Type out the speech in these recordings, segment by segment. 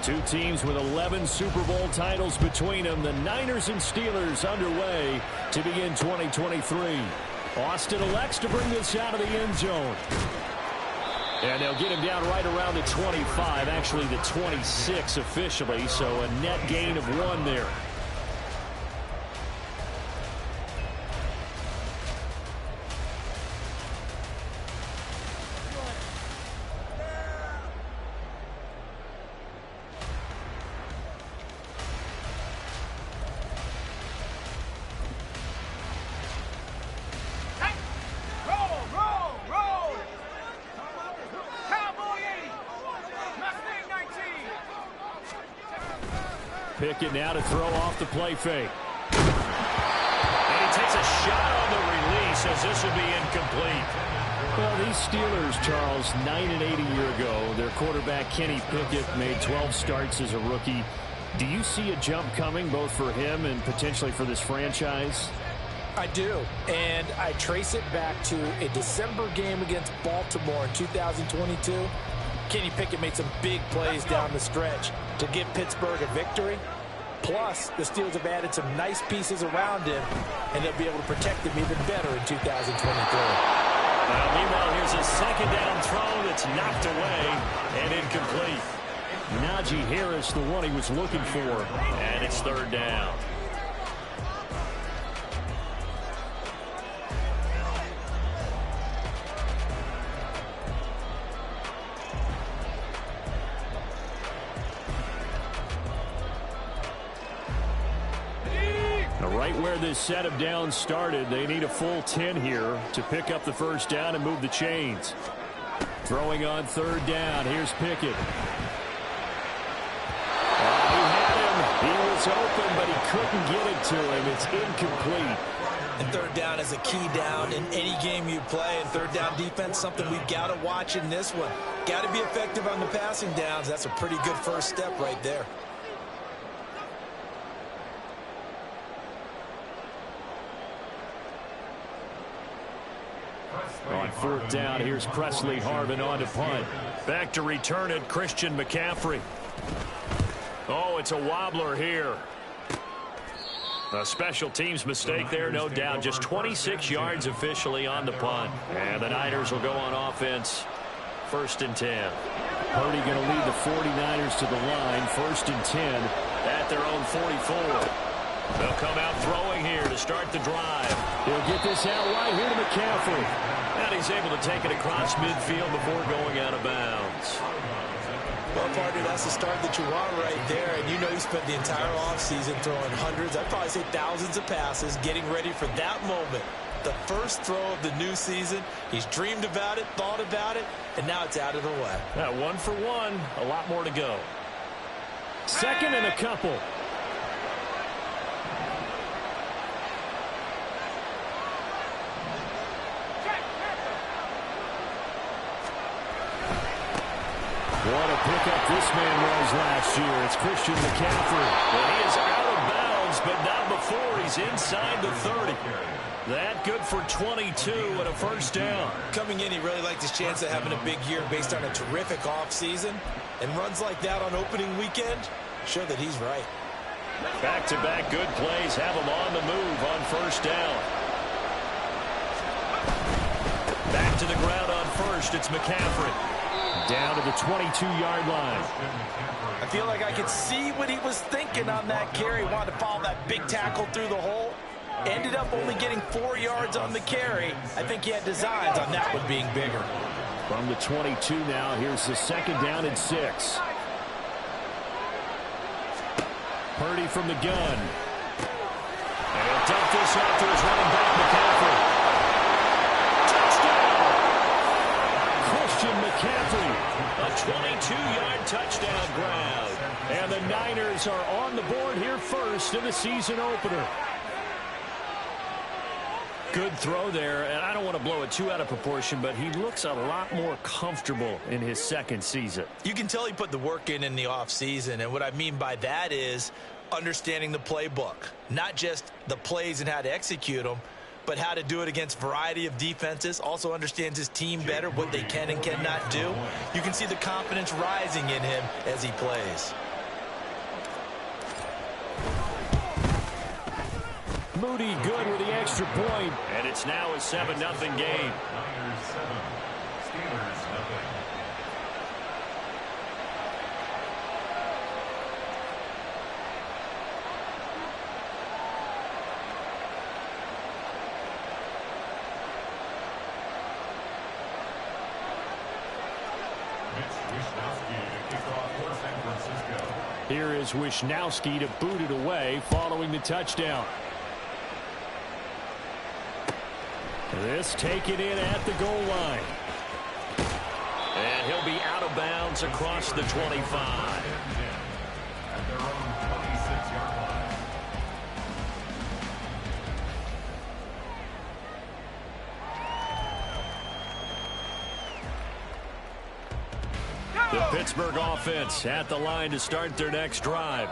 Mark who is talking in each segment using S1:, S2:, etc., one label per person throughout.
S1: Two teams with 11 Super Bowl titles between them. The Niners and Steelers underway to begin 2023. Austin elects to bring this out of the end zone. And they'll get him down right around the 25, actually the 26 officially, so a net gain of 1 there. Pickett now to throw off the play fake. And he takes a shot on the release as this will be incomplete. Well, these Steelers, Charles, 9-8 a year ago. Their quarterback, Kenny Pickett, made 12 starts as a rookie. Do you see a jump coming both for him and potentially for this franchise?
S2: I do, and I trace it back to a December game against Baltimore in 2022. Kenny Pickett made some big plays down the stretch to give Pittsburgh a victory. Plus, the Steelers have added some nice pieces around him, and they'll be able to protect him even better in 2023.
S1: Meanwhile, here's a second down throw that's knocked away and incomplete. Najee Harris, the one he was looking for, and it's third down. Right where this set of downs started, they need a full 10 here to pick up the first down and move the chains. Throwing on third down, here's Pickett. He had him. He was open, but he couldn't get it to him. It's incomplete.
S2: And third down is a key down in any game you play. And third down defense, something we've got to watch in this one. Got to be effective on the passing downs. That's a pretty good first step right there.
S1: On fourth down, here's Presley Harvin on to punt. Back to return it, Christian McCaffrey. Oh, it's a wobbler here. A special teams mistake there, no doubt. Just 26 yards officially on the punt. And the Niners will go on offense. 1st and 10. Purdy going to lead the 49ers to the line. 1st and 10 at their own 44. They'll come out throwing here to start the drive. He'll get this out right here to McCaffrey. And he's able to take it across midfield before going out of bounds.
S2: Well, partner, that's the start that you want right there. And you know he spent the entire offseason throwing hundreds, I'd probably say thousands of passes, getting ready for that moment. The first throw of the new season. He's dreamed about it, thought about it, and now it's out of the way.
S1: Yeah, 1 for 1. A lot more to go. 2nd and a couple. What a pickup this man was last year. It's Christian McCaffrey. And he is out of bounds, but not before he's inside the 30. That good for 22 and a first down.
S2: Coming in, he really liked his chance of having a big year based on a terrific offseason. And runs like that on opening weekend show that he's right.
S1: Back-to-back good plays have him on the move on first down. Back to the ground on first. It's McCaffrey. Down to the 22-yard line.
S2: I feel like I could see what he was thinking on that carry. Wanted to follow that big tackle through the hole. Ended up only getting 4 yards on the carry. I think he had designs on that one being bigger.
S1: From the 22 now, here's the 2nd down and 6. Purdy from the gun. And he'll dump this off to his running back, McCaffrey. Christian McCaffrey, a 22-yard touchdown grab. And the Niners are on the board here first in the season opener. Good throw there, and I don't want to blow it too out of proportion, but he looks a lot more comfortable in his 2nd season.
S2: You can tell he put the work in the offseason, and what I mean by that is understanding the playbook. Not just the plays and how to execute them, but how to do it against a variety of defenses. Also understands his team better, what they can and cannot do. You can see the confidence rising in him as he plays.
S1: Moody good with the extra point. And it's now a 7-0 game. Here is Wisnowski to boot it away following the touchdown. This taken in at the goal line. And he'll be out of bounds across the 25. The Pittsburgh offense at the line to start their next drive.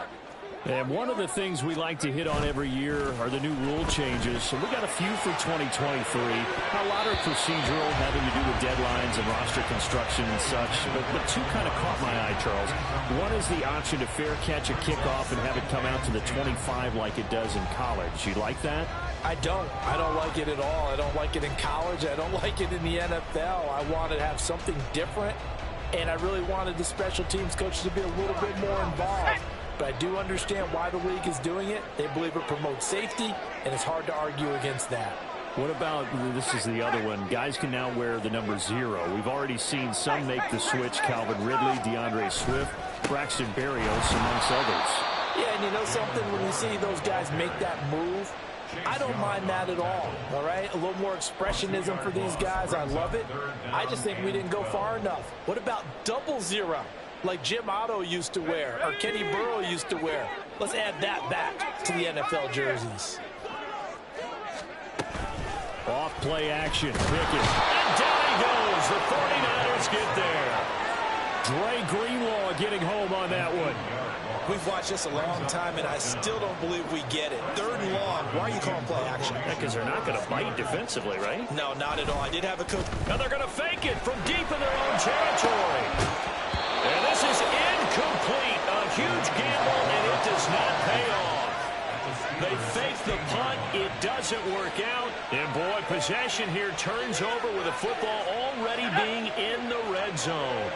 S1: And one of the things we like to hit on every year are the new rule changes. So we got a few for 2023. A lot are procedural, having to do with deadlines and roster construction and such. But two kind of caught my eye, Charles. One is the option to fair catch a kickoff and have it come out to the 25 like it does in college. You like that?
S2: I don't like it at all. I don't like it in college. I don't like it in the NFL. I want to have something different. And I really wanted the special teams coaches to be a little bit more involved. But I do understand why the league is doing it. They believe it promotes safety, and it's hard to argue against that.
S1: What about, this is the other one, guys can now wear the number 0. We've already seen some make the switch, Calvin Ridley, DeAndre Swift, Braxton Berrios, amongst others.
S2: Yeah, and you know something, when you see those guys make that move, I don't mind that at all right? A little more expressionism for these guys. I love it. I just think we didn't go far enough. What about 00, like Jim Otto used to wear or Kenny Burrow used to wear? Let's add that back to the NFL jerseys.
S1: Off play action. Pickett. And down he goes. The 49ers get there. Dre Greenlaw getting home on that one.
S2: We've watched this a long time, and I still don't believe we get it. 3rd and long. Why are you calling play action?
S1: Because they're not going to bite defensively, right?
S2: No, not at all. I did have a coach.
S1: Now they're going to fake it from deep in their own territory. And this is incomplete. A huge gamble, and it does not pay off. They fake the punt. It doesn't work out. And, boy, possession here turns over with the football already being in the red zone.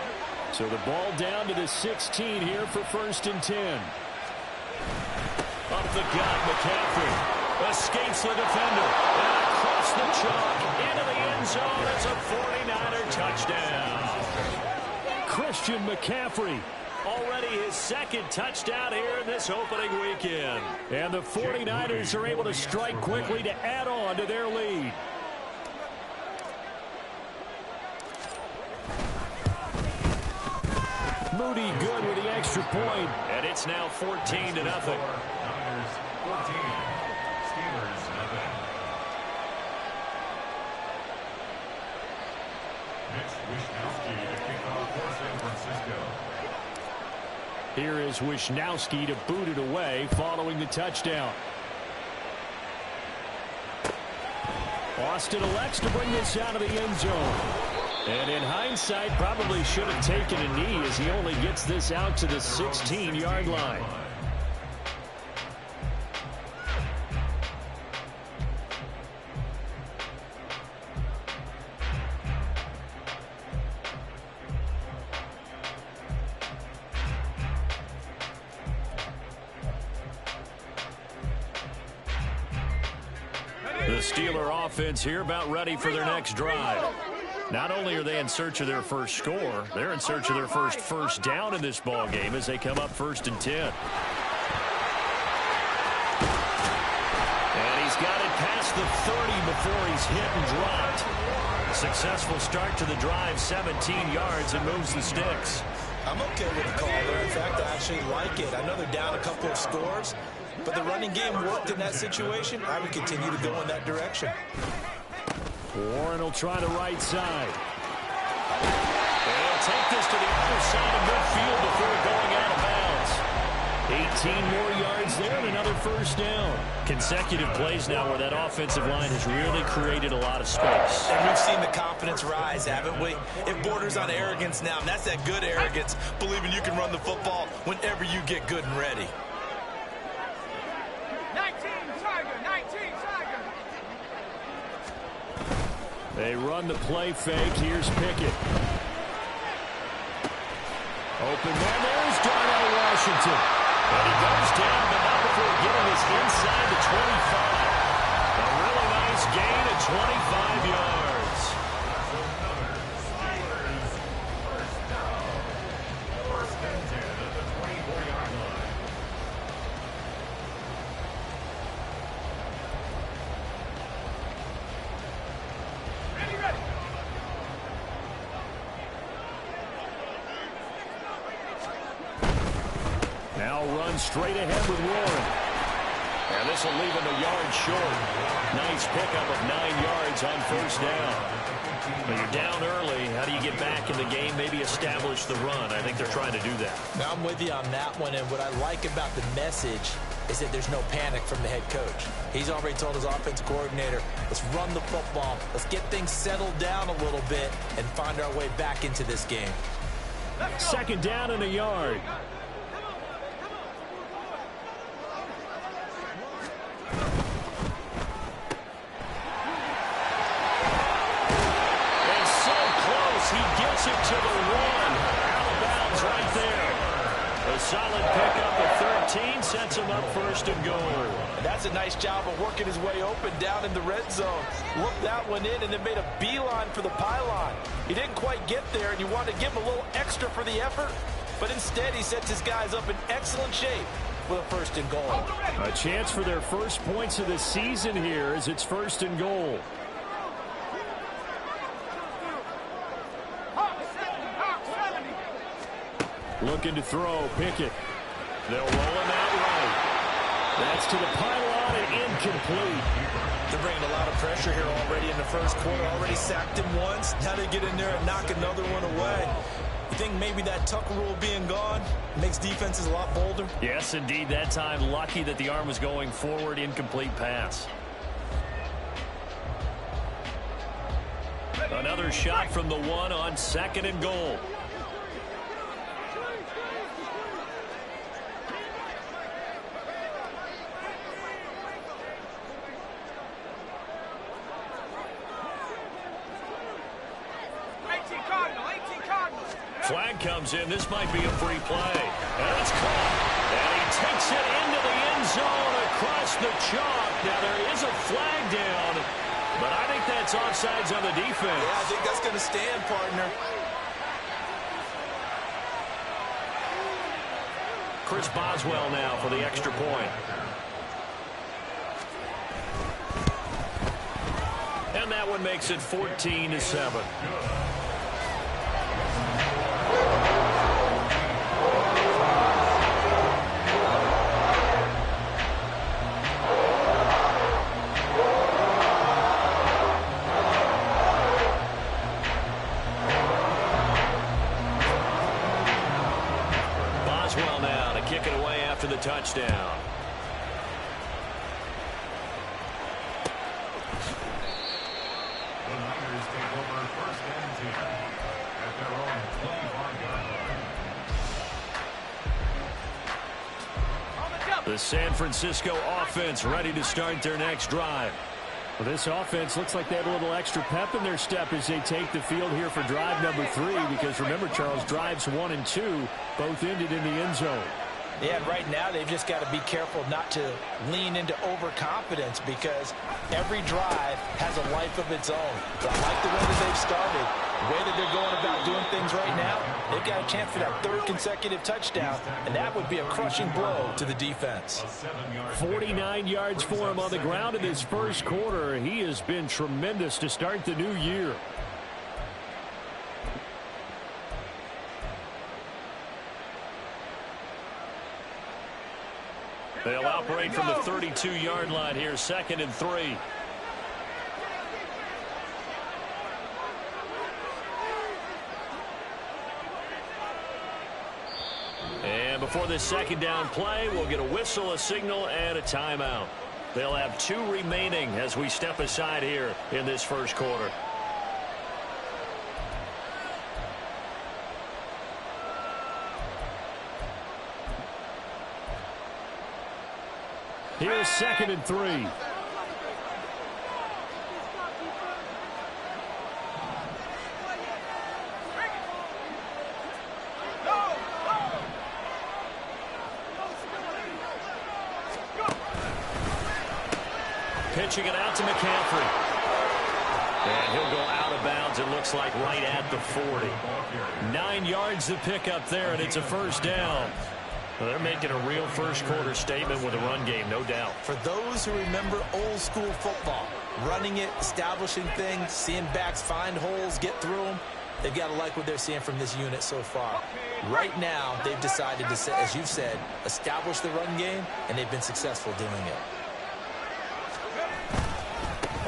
S1: So the ball down to the 16 here for 1st and 10. Up the gut, McCaffrey escapes the defender. And across the chalk into the end zone. It's a 49er touchdown. Christian McCaffrey, already his 2nd touchdown here in this opening weekend. And the 49ers are able to strike quickly to add on to their lead. Moody good with the extra point. And it's now 14-0. Here is Wisnowski to boot it away following the touchdown. Austin elects to bring this out of the end zone. And in hindsight, probably should have taken a knee as he only gets this out to the 16-yard line. The Steeler offense here about ready for their next drive. Not only are they in search of their first score, they're in search of their first down in this ball game as they come up 1st and 10. And he's got it past the 30 before he's hit and dropped. Successful start to the drive, 17 yards, and moves the sticks.
S2: I'm okay with the call there. In fact, I actually like it. I know they're down a couple of scores, but the running game worked in that situation. I would continue to go in that direction.
S1: Warren will try the right side. And he'll take this to the other side of midfield before going out of bounds. 18 more yards there and another 1st down. Consecutive plays now where that offensive line has really created a lot of space.
S2: And we've seen the confidence rise, haven't we? It borders on arrogance now, and that's that good arrogance, believing you can run the football whenever you get good and ready.
S3: 19, Tiger, 19.
S1: They run the play fake. Here's Pickett. Open man. There's Darnell Washington. And he goes down, but not before getting us inside the 25. A really nice gain of 25 yards. Now run straight ahead with Warren. And this will leave him a yard short. Nice pickup of 9 yards on first down. But you're down early. How do you get back in the game? Maybe establish the run. I think they're trying to do that.
S2: Now, I'm with you on that one. And what I like about the message is that there's no panic from the head coach. He's already told his offensive coordinator, let's run the football. Let's get things settled down a little bit and find our way back into this game.
S1: Second down and a yard. He gets it to the 1. Out of bounds right there. A solid pickup of 13 sets him up first and goal.
S2: And that's a nice job of working his way open down in the red zone. Looked that one in and then made a beeline for the pylon. He didn't quite get there, and you wanted to give him a little extra for the effort. But instead, he sets his guys up in excellent shape with a first and goal.
S1: A chance for their first points of the season here as it's first and goal. Looking to throw, Pickett. They'll roll him out right. That's to the pylon and incomplete.
S2: They're bringing a lot of pressure here already in the first quarter. Already sacked him once. Now they get in there and knock another one away. You think maybe that Tucker rule being gone makes defenses a lot bolder?
S1: Yes, indeed. That time, lucky that the arm was going forward. Incomplete pass. Another shot from the 1 on second and goal. Flag comes in. This might be a free play. And it's caught. And he takes it into the end zone across the chalk. Now there is a flag down, but I think that's offsides on the defense.
S2: Yeah, I think that's going to stand, partner.
S1: Chris Boswell now for the extra point. And that one makes it 14-7. Boswell now to kick it away after the touchdown. The San Francisco offense ready to start their next drive. Well, this offense looks like they have a little extra pep in their step as they take the field here for drive number 3, because remember, Charles, drives 1 and 2 both ended in the end zone.
S2: Yeah, and right now they've just got to be careful not to lean into overconfidence, because every drive has a life of its own. But I like the way that they've started, the way that they're going about doing things right now. They've got a chance for that 3rd consecutive touchdown, and that would be a crushing blow to the defense.
S1: 49 yards for him on the ground in this first quarter. He has been tremendous to start the new year. They'll operate from the 32-yard line here, 2nd and 3. And before this second down play, we'll get a whistle, a signal, and a timeout. They'll have 2 remaining as we step aside here in this first quarter. Here's 2nd and 3. Pitching it out to McCaffrey. And he'll go out of bounds, it looks like, right at the 40. 9 yards to pick up there, and it's a first down. Well, they're making a real first-quarter statement with a run game, no doubt.
S2: For those who remember old-school football, running it, establishing things, seeing backs find holes, get through them, they've got to like what they're seeing from this unit so far. Right now, they've decided to, as you've said, establish the run game, and they've been successful doing it.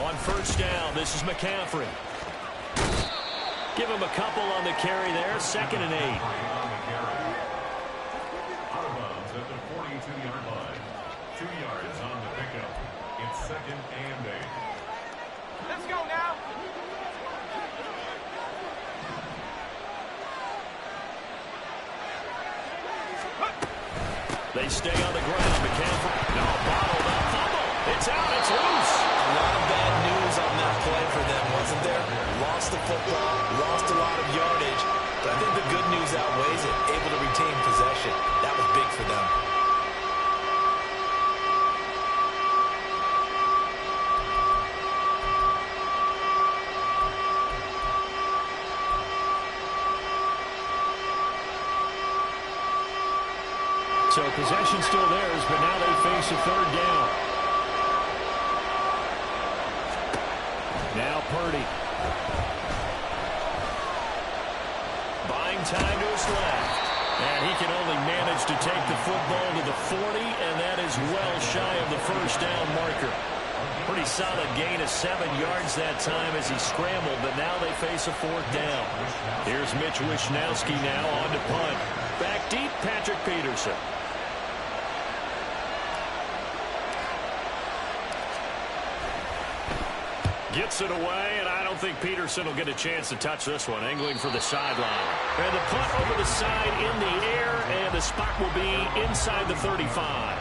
S1: On first down, this is McCaffrey. Give him a couple on the carry there, 2nd and 8.
S3: Out of bounds at the 42-yard line. 2 yards on the pickup. It's 2nd and 8.
S4: Let's go now.
S1: They stay on the ground. McCaffrey, no, bottled up, fumble. It's out, it's loose.
S2: A lot of bad news on that play for them, wasn't there? Lost the football, lost a lot of yardage, but I think the good news outweighs it. Able to retain possession. That was big for them.
S1: So possession still theirs, but now they face a 3rd down. Now Purdy. Buying time to his left. And he can only manage to take the football to the 40, and that is well shy of the first down marker. Pretty solid gain of 7 yards that time as he scrambled, but now they face a 4th down. Here's Mitch Wishnowski now on to punt. Back deep, Patrick Peterson. Gets it away, and I don't think Peterson will get a chance to touch this one. Angling for the sideline. And the punt over the side in the air, and the spot will be inside the 35.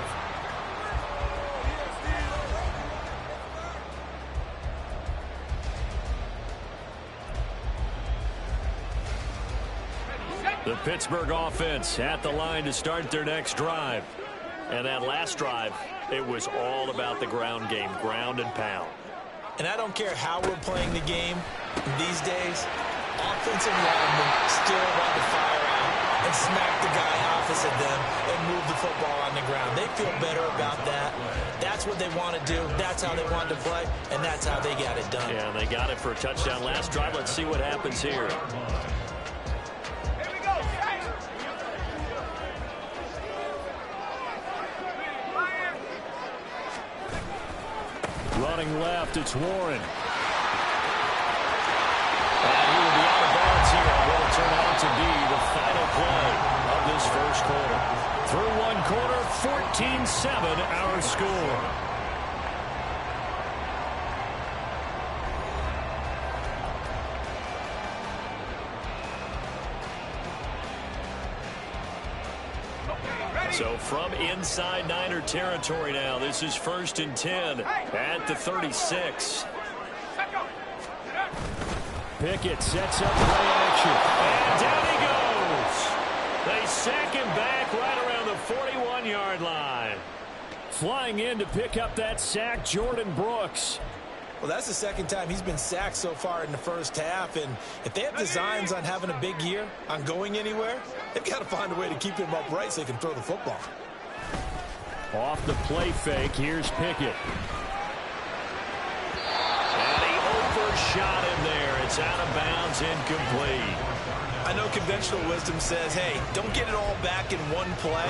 S1: The Pittsburgh offense at the line to start their next drive. And that last drive, it was all about the ground game, ground and pound.
S2: And I don't care how we're playing the game these days, offensive linemen still want to fire out and smack the guy opposite them and move the football on the ground. They feel better about that. That's what they want to do. That's how they want to play, and that's how they got it done.
S1: Yeah, they got it for a touchdown last drive. Let's see what happens here. Running left, it's Warren. And he will be out of bounds here. What will turn out to be the final play of this first quarter. Through one quarter, 14-7 our score. So from inside Niner territory now, this is 1st and 10 at the 36. Pickett sets up play action. And down he goes. They sack him back right around the 41-yard line. Flying in to pick up that sack, Jordan Brooks.
S2: Well, that's the 2nd time he's been sacked so far in the first half, and if they have designs on having a big year, on going anywhere, they've got to find a way to keep him upright so they can throw the football.
S1: Off the play fake, here's Pickett. And he overshot him there. It's out of bounds, incomplete.
S2: I know conventional wisdom says, hey, don't get it all back in one play,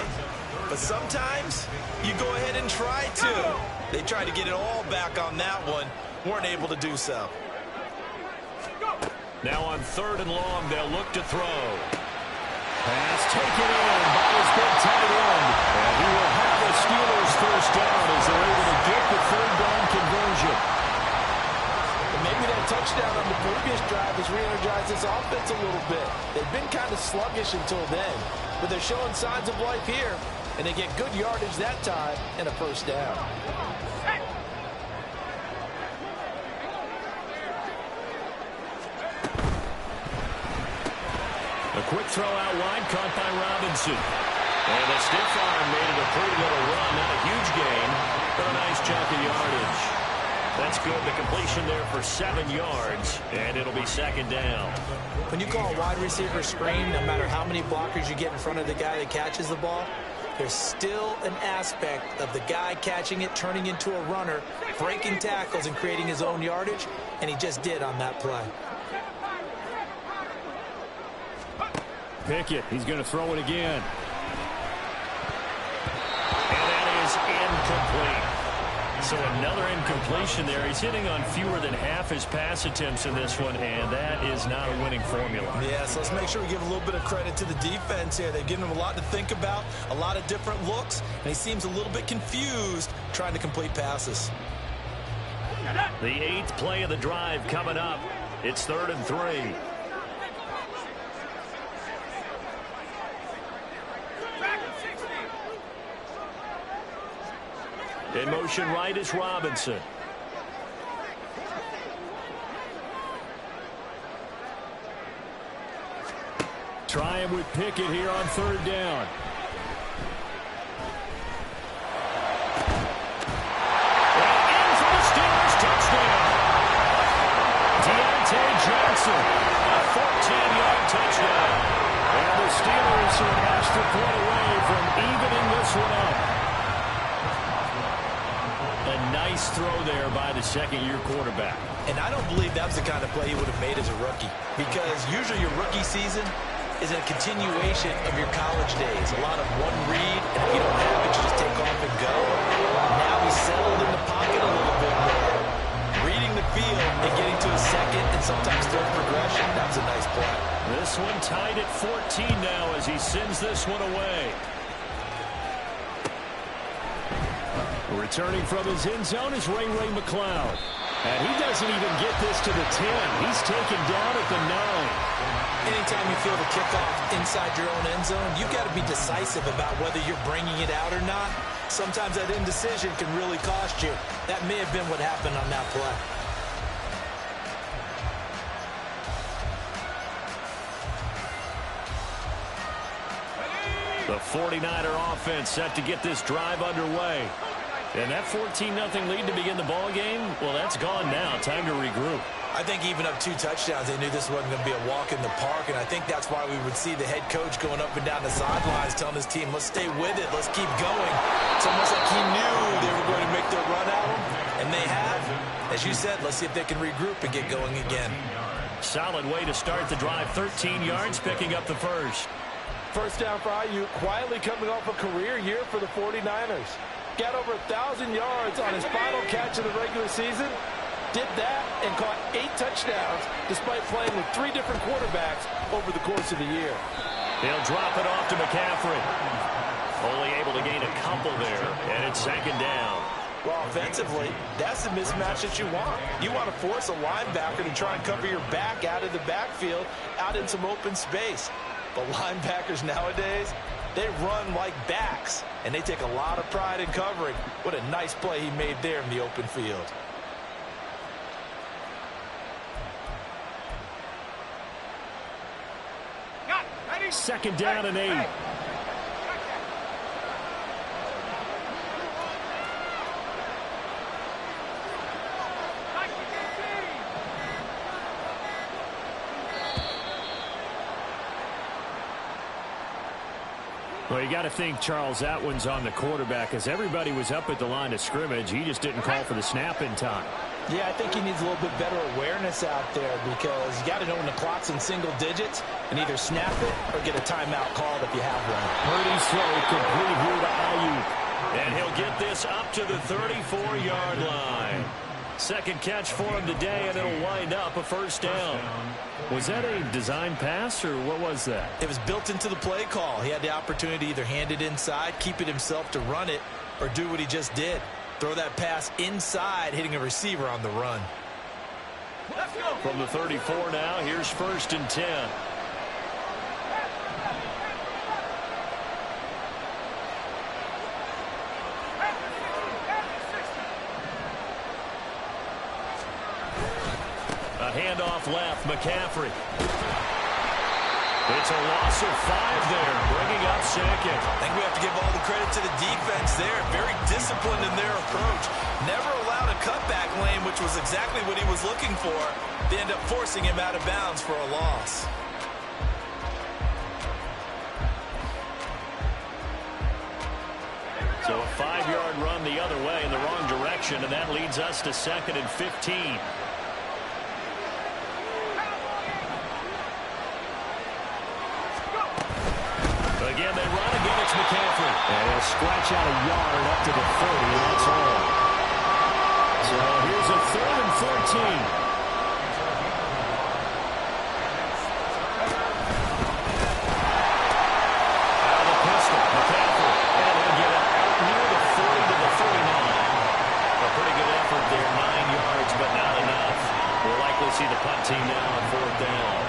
S2: but sometimes you go ahead and try to. They tried to get it all back on that one. Weren't able to do so.
S1: Now on 3rd and long, they'll look to throw. Pass taken in by his big tight end. And he will have the Steelers first down as they're able to get the 3rd down conversion.
S2: And maybe that touchdown on the previous drive has re-energized this offense a little bit. They've been kind of sluggish until then, but they're showing signs of life here, and they get good yardage that time and a first down.
S1: A quick throw out wide, caught by Robinson. And a stiff arm made it a pretty little run. Not a huge gain, but a nice chunk of yardage. That's good. The completion there for 7 yards, and it'll be second down.
S2: When you call a wide receiver screen, no matter how many blockers you get in front of the guy that catches the ball, there's still an aspect of the guy catching it, turning into a runner, breaking tackles and creating his own yardage, and he just did on that play.
S1: Pickett, he's going to throw it again. And that is incomplete. So another incompletion there. He's hitting on fewer than half his pass attempts in this one, and that is not a winning formula.
S2: Yeah, so let's make sure we give a little bit of credit to the defense here. They've given him a lot to think about, a lot of different looks, and he seems a little bit confused trying to complete passes.
S1: The 8th play of the drive coming up. It's 3rd and 3. In motion right is Robinson. Try him with Pickett here on 3rd down. And in for the Steelers, touchdown. Deontay Johnson, a 14-yard touchdown. And the Steelers are an extra point away from evening this one up. A nice throw there by the second-year quarterback.
S2: And I don't believe that was the kind of play he would have made as a rookie, because usually your rookie season is a continuation of your college days. A lot of one read, and if you don't have it, you just take off and go. Now he's settled in the pocket a little bit more, reading the field and getting to a second and sometimes third progression. That was a nice play.
S1: This one tied at 14 now as he sends this one away. Returning from his end zone is Ray McCloud. And he doesn't even get this to the 10. He's taken down at the 9.
S2: Anytime you feel the kickoff inside your own end zone, you've got to be decisive about whether you're bringing it out or not. Sometimes that indecision can really cost you. That may have been what happened on that play.
S1: The 49er offense set to get this drive underway. And that 14-0 lead to begin the ball game, well, that's gone now. Time to regroup.
S2: I think even up 2 touchdowns, they knew this wasn't going to be a walk in the park, and I think that's why we would see the head coach going up and down the sidelines telling his team, let's stay with it, let's keep going. It's almost like he knew they were going to make their run at him, and they have. As you said, let's see if they can regroup and get going again.
S1: Solid way to start the drive. 13 yards, picking up the first.
S5: First down for IU, quietly coming off a career year for the 49ers. Got over 1,000 yards on his final catch of the regular season. Did that and caught 8 touchdowns despite playing with 3 different quarterbacks over the course of the year.
S1: He'll drop it off to McCaffrey. Only able to gain a couple there, and it's second down.
S2: Well, offensively, that's the mismatch that you want. You want to force a linebacker to try and cover your back out of the backfield, out in some open space. But linebackers nowadays, they run like backs, and they take a lot of pride in covering. What a nice play he made there in the open field.
S1: Second down and 8. Well, you got to think, Charles, that one's on the quarterback, as everybody was up at the line of scrimmage. He just didn't call for the snap in time.
S2: Yeah, I think he needs a little bit better awareness out there, because you got to know when the clock's in single digits and either snap it or get a timeout called if you have one.
S1: Purdy's throw complete here to Ayuk. And he'll get this up to the 34-yard line. Second catch for him today, and it'll wind up a first down. Was that a design pass, or what was that?
S2: It was built into the play call. He had the opportunity to either hand it inside, keep it himself to run it, or do what he just did. Throw that pass inside, hitting a receiver on the run.
S4: Let's go.
S1: From the 34 now, here's 1st and 10. A handoff left, McCaffrey. It's a loss of 5 there, bringing up second.
S6: I think we have to give all the credit to the defense there. Very disciplined in their approach. Never allowed a cutback lane, which was exactly what he was looking for. They end up forcing him out of bounds for a loss.
S1: So a 5-yard run the other way in the wrong direction, and that leads us to 2nd and 15. Again, they run. Again, it's McCaffrey. And he'll scratch out a yard up to the 30, and that's all. So here's a 3rd and 14. Out of the pistol, McCaffrey. And he'll get it out near the 40 to the 49. A pretty good effort there, 9 yards, but not enough. We'll likely see the punt team now on 4th down.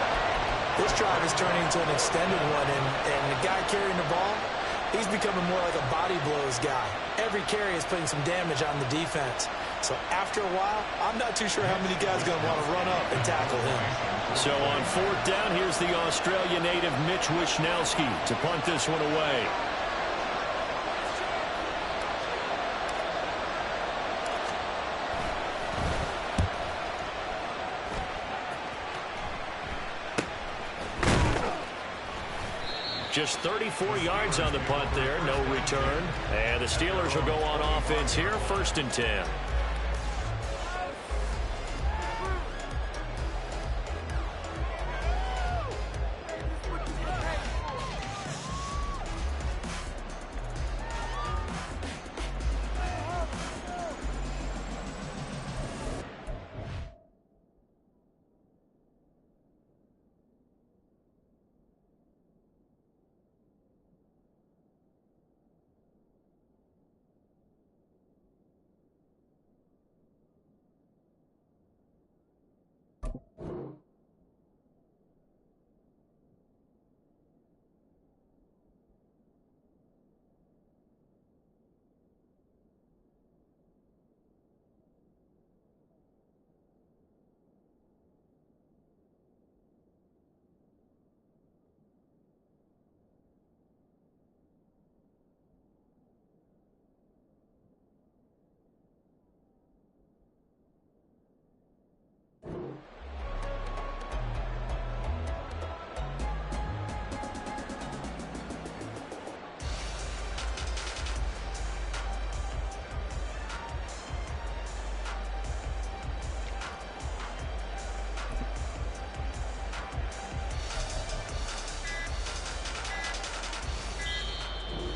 S2: This drive is turning into an extended one, and the guy carrying the ball, he's becoming more like a body blows guy. Every carry is putting some damage on the defense. So after a while, I'm not too sure how many guys are going to want to run up and tackle him.
S1: So on 4th down, here's the Australia native Mitch Wishnowsky to punt this one away. Just 34 yards on the punt there, no return. And the Steelers will go on offense here, 1st and 10.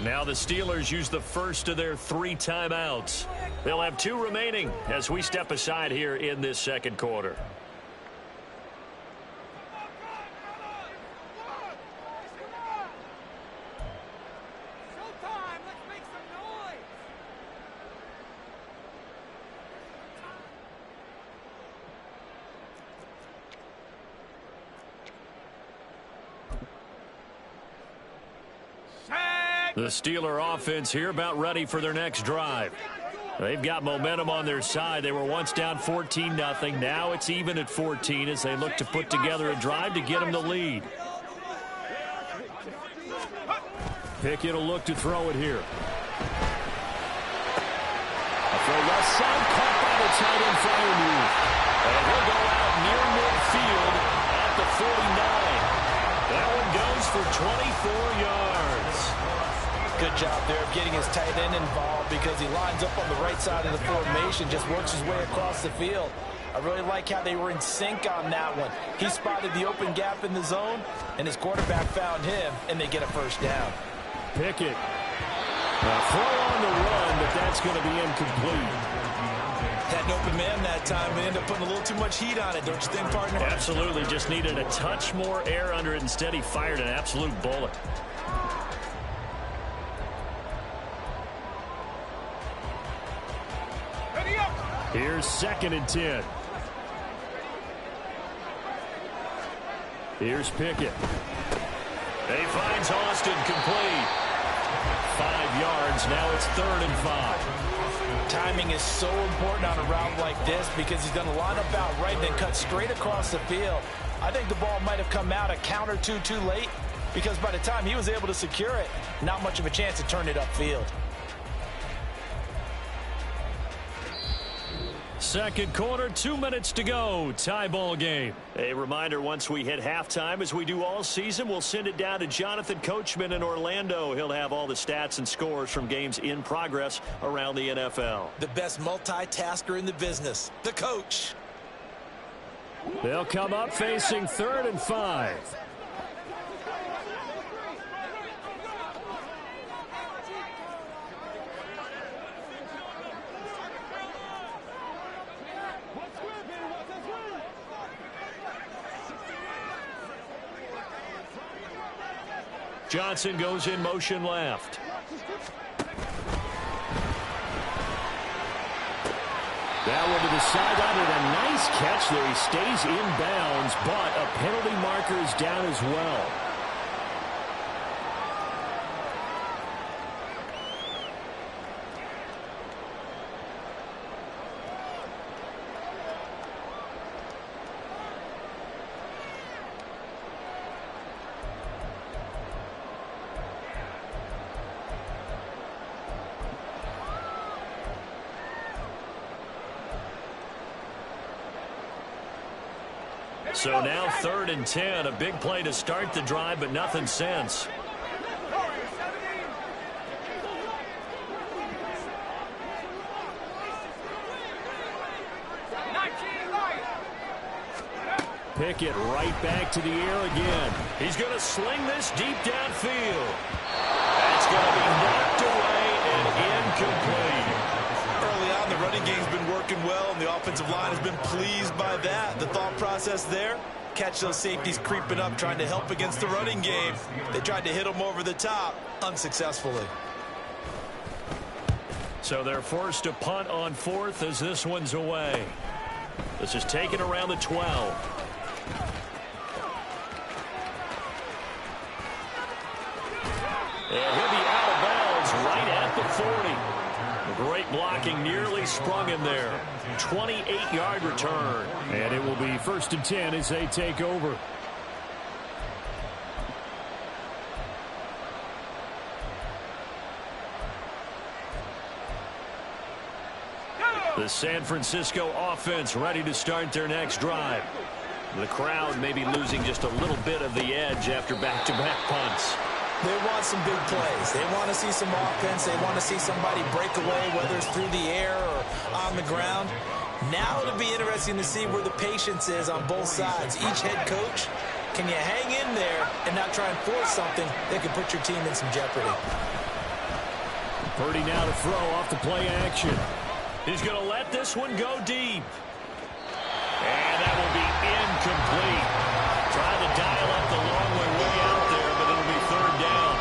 S1: Now the Steelers use the first of their 3 timeouts. They'll have 2 remaining as we step aside here in this 2nd quarter. The Steeler offense here about ready for their next drive. They've got momentum on their side. They were once down 14-0. Now it's even at 14 as they look to put together a drive to get them the lead. Pickett will look to throw it here. A throw left side, caught by the tight end Freiermuth. And he'll go out near midfield at the 49. That one goes for 24 yards.
S2: Good job there of getting his tight end involved because he lines up on the right side of the formation, just works his way across the field. I really like how they were in sync on that one. He spotted the open gap in the zone, and his quarterback found him, and they get a 1st down.
S1: Pickett. A throw on the run, but that's going to be incomplete.
S6: Had an open man that time. They ended up putting a little too much heat on it, don't you think, partner?
S1: Absolutely. Just needed a touch more air under it. Instead, he fired an absolute bullet. Here's 2nd and 10. Here's Pickett. He finds Austin complete. 5 yards. Now it's 3rd and 5.
S2: Timing is so important on a route like this because he's going to line up out right and then cut straight across the field. I think the ball might have come out a count or two too late, because by the time he was able to secure it, not much of a chance to turn it upfield.
S1: Second quarter, 2 minutes to go. Tie ball game. A reminder, once we hit halftime, as we do all season, we'll send it down to Jonathan Coachman in Orlando. He'll have all the stats and scores from games in progress around the NFL.
S2: The best multitasker in the business, the coach.
S1: They'll come up facing 3rd and 5. Johnson goes in motion left. That one to the sideline, and a nice catch there. He stays in bounds, but a penalty marker is down as well. So now 3rd and 10, a big play to start the drive, but nothing since. Pickett right back to the air again. He's going to sling this deep downfield. That's going to be knocked away and incomplete.
S6: Early on, the running game's been working well, and the offensive line has been pleased by that. The thought process there, catch those safeties creeping up, trying to help against the running game. They tried to hit them over the top, unsuccessfully.
S1: So they're forced to punt on 4th as this one's away. This is taken around the 12. And he'll be out of bounds right at the 40. Great blocking, nearly sprung him there. 28-yard return. And it will be 1st and 10 as they take over. The San Francisco offense ready to start their next drive. The crowd may be losing just a little bit of the edge after back-to-back punts.
S2: They want some big plays. They want to see some offense. They want to see somebody break away, whether it's through the air or on the ground. Now it'll be interesting to see where the patience is on both sides. Each head coach, can you hang in there and not try and force something that could put your team in some jeopardy?
S1: Purdy now to throw off the play action. He's going to let this one go deep. And that will be incomplete. Trying to dial up the long way out there, but it'll be 3rd down.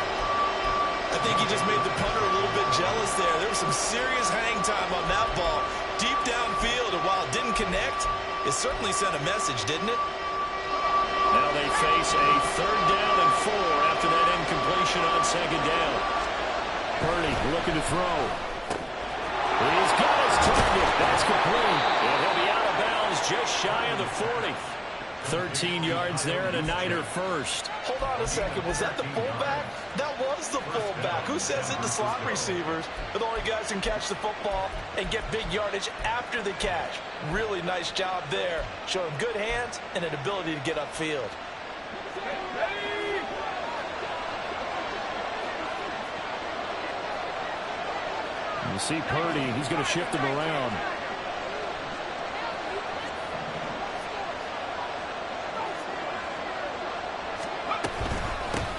S6: I think he just made the punter a little bit jealous there. There was some serious hang time on that ball. Deep downfield, and while it didn't connect, it certainly sent a message, didn't it?
S1: Now they face a 3rd down and 4 after that incompletion on 2nd down. Purdy looking to throw. He's got his target. That's complete. And he'll be out of bounds just shy of the 40. 13 yards there and a Niner first.
S5: Hold on a second. Was that the fullback? That was the fullback. Who says it? The slot receivers are the only guys who can catch the football and get big yardage after the catch. Really nice job there. Showing good hands and an ability to get upfield.
S1: You see Purdy. He's going to shift him around.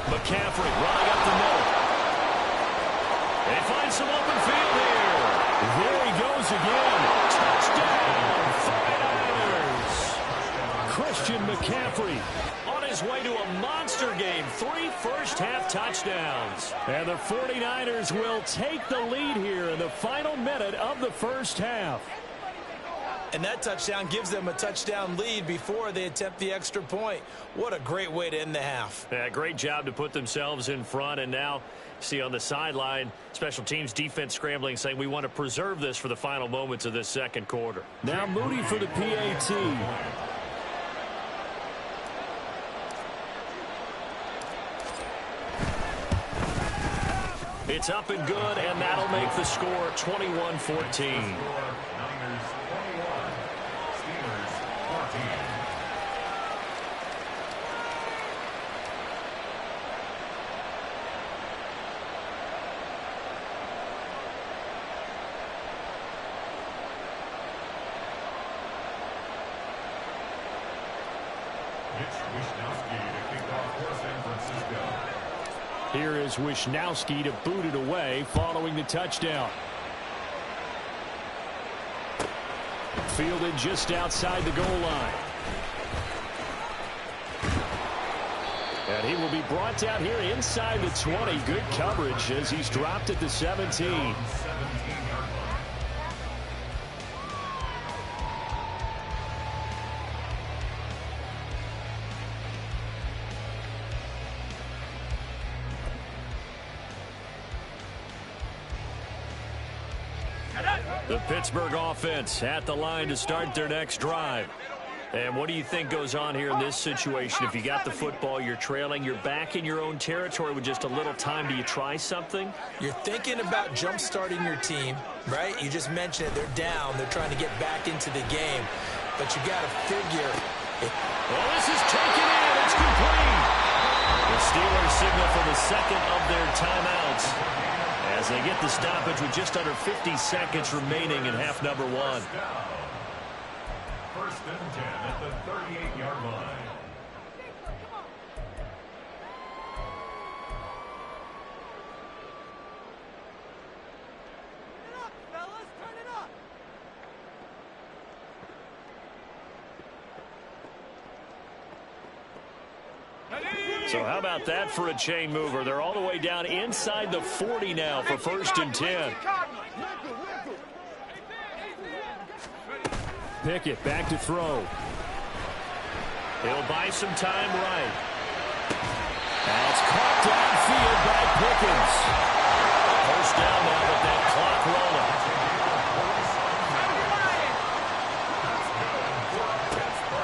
S1: McCaffrey running up the middle. They find some open field here. There he goes again. Touchdown, 49ers. Christian McCaffrey on his way to a monster game. 3 first-half touchdowns. And the 49ers will take the lead here in the final minute of the first half.
S2: And that touchdown gives them a touchdown lead before they attempt the extra point. What a great way to end the half.
S1: Yeah, great job to put themselves in front. And now, see on the sideline, special teams defense scrambling, saying we want to preserve this for the final moments of this second quarter. Now Moody for the PAT. It's up and good, and that'll make the score 21-14.
S3: Niners 21, Steelers 14.
S1: Here is Wisnowski to boot it away following the touchdown. Fielded just outside the goal line. And he will be brought down here inside the 20. Good coverage as he's dropped at the 17. The Pittsburgh offense at the line to start their next drive. And what do you think goes on here in this situation? If you got the football, you're trailing, you're back in your own territory with just a little time. Do you try something?
S2: You're thinking about jump-starting your team, right? You just mentioned it. They're down. They're trying to get back into the game. But you got to figure.
S1: Well, this is taken in. It's complete. The Steelers signal for the second of their timeouts as they get the stoppage with just under 50 seconds remaining in half number one.
S3: First and 10 at the 38-yard line.
S1: So how about that for a chain mover? They're all the way down inside the 40 now for first and 10. Pickett back to throw. He'll buy some time right. And it's caught downfield by Pickens. First down now with that clock rolling.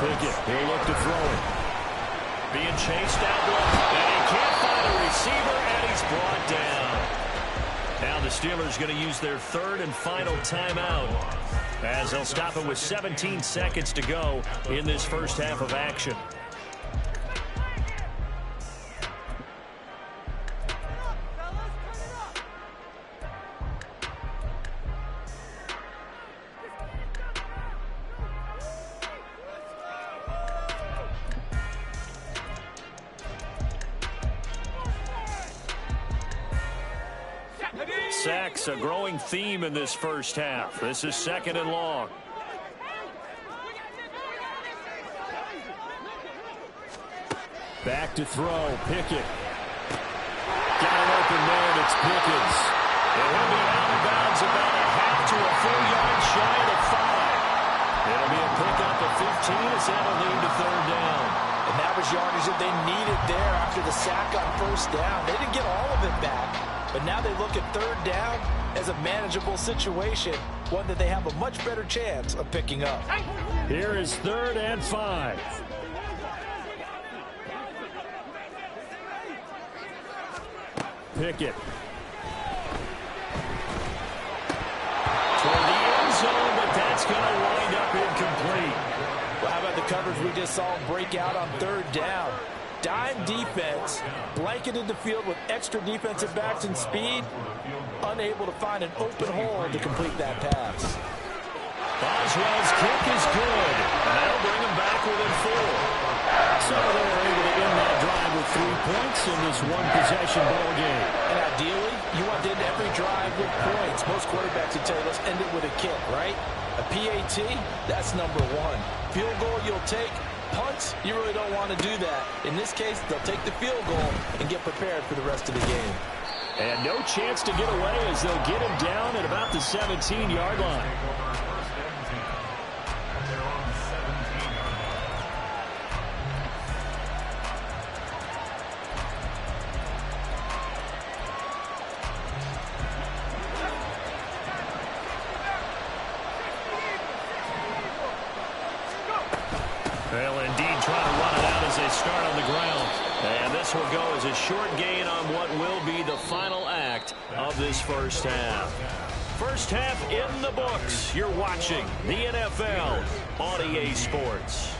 S1: Pickett, he'll look to throw it. Being chased out left, and he can't find a receiver, and he's brought down. Now the Steelers going to use their third and final timeout as they'll stop it with 17 seconds to go in this first half of action. Sacks, a growing theme in this first half. This is second and long. Back to throw, Pickett. Got an open man, it's Pickens. And he'll be out of bounds about a half to a full yard shy of the 5. It'll be a pickup of 15 as that'll lead to third down.
S2: And that was yardage that they needed there after the sack on first down. They didn't get all of it back. But now they look at third down as a manageable situation, one that they have a much better chance of picking up.
S1: Here is third and 5. Pickett. Toward the end zone, but that's going to wind up incomplete.
S2: Well, how about the coverage we just saw break out on third down? Dime defense, blanketed the field with extra defensive backs and speed, unable to find an open hole to complete that pass.
S1: Boswell's kick is good, and that'll bring them back within 4. So they were able to end that drive with 3 points in this one-possession ball game.
S2: And ideally, you want to end every drive with points. Most quarterbacks would tell you, let's end it with a kick, right? A PAT, that's number 1. Field goal you'll take. Punts, you really don't want to do that. In this case, they'll take the field goal and get prepared for the rest of the game.
S1: And no chance to get away as they'll get him down at about the 17-yard line. Well, indeed, trying to run it out as they start on the ground. And this will go as a short gain on what will be the final act of this first half. First half in the books. You're watching the NFL on EA Sports.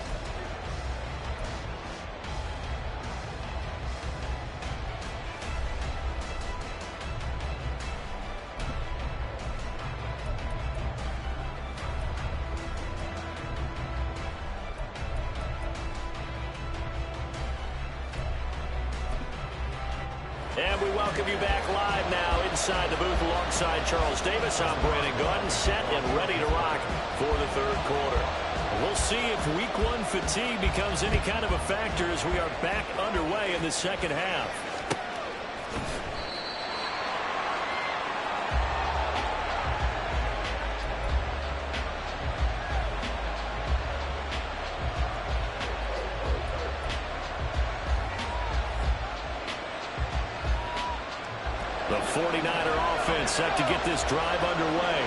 S1: And we welcome you back live now inside the booth alongside Charles Davis. I'm Brandon Gaudin, set and ready to rock for the third quarter. We'll see if week one fatigue becomes any kind of a factor as we are back underway in the second half. The 49er offense set to get this drive underway.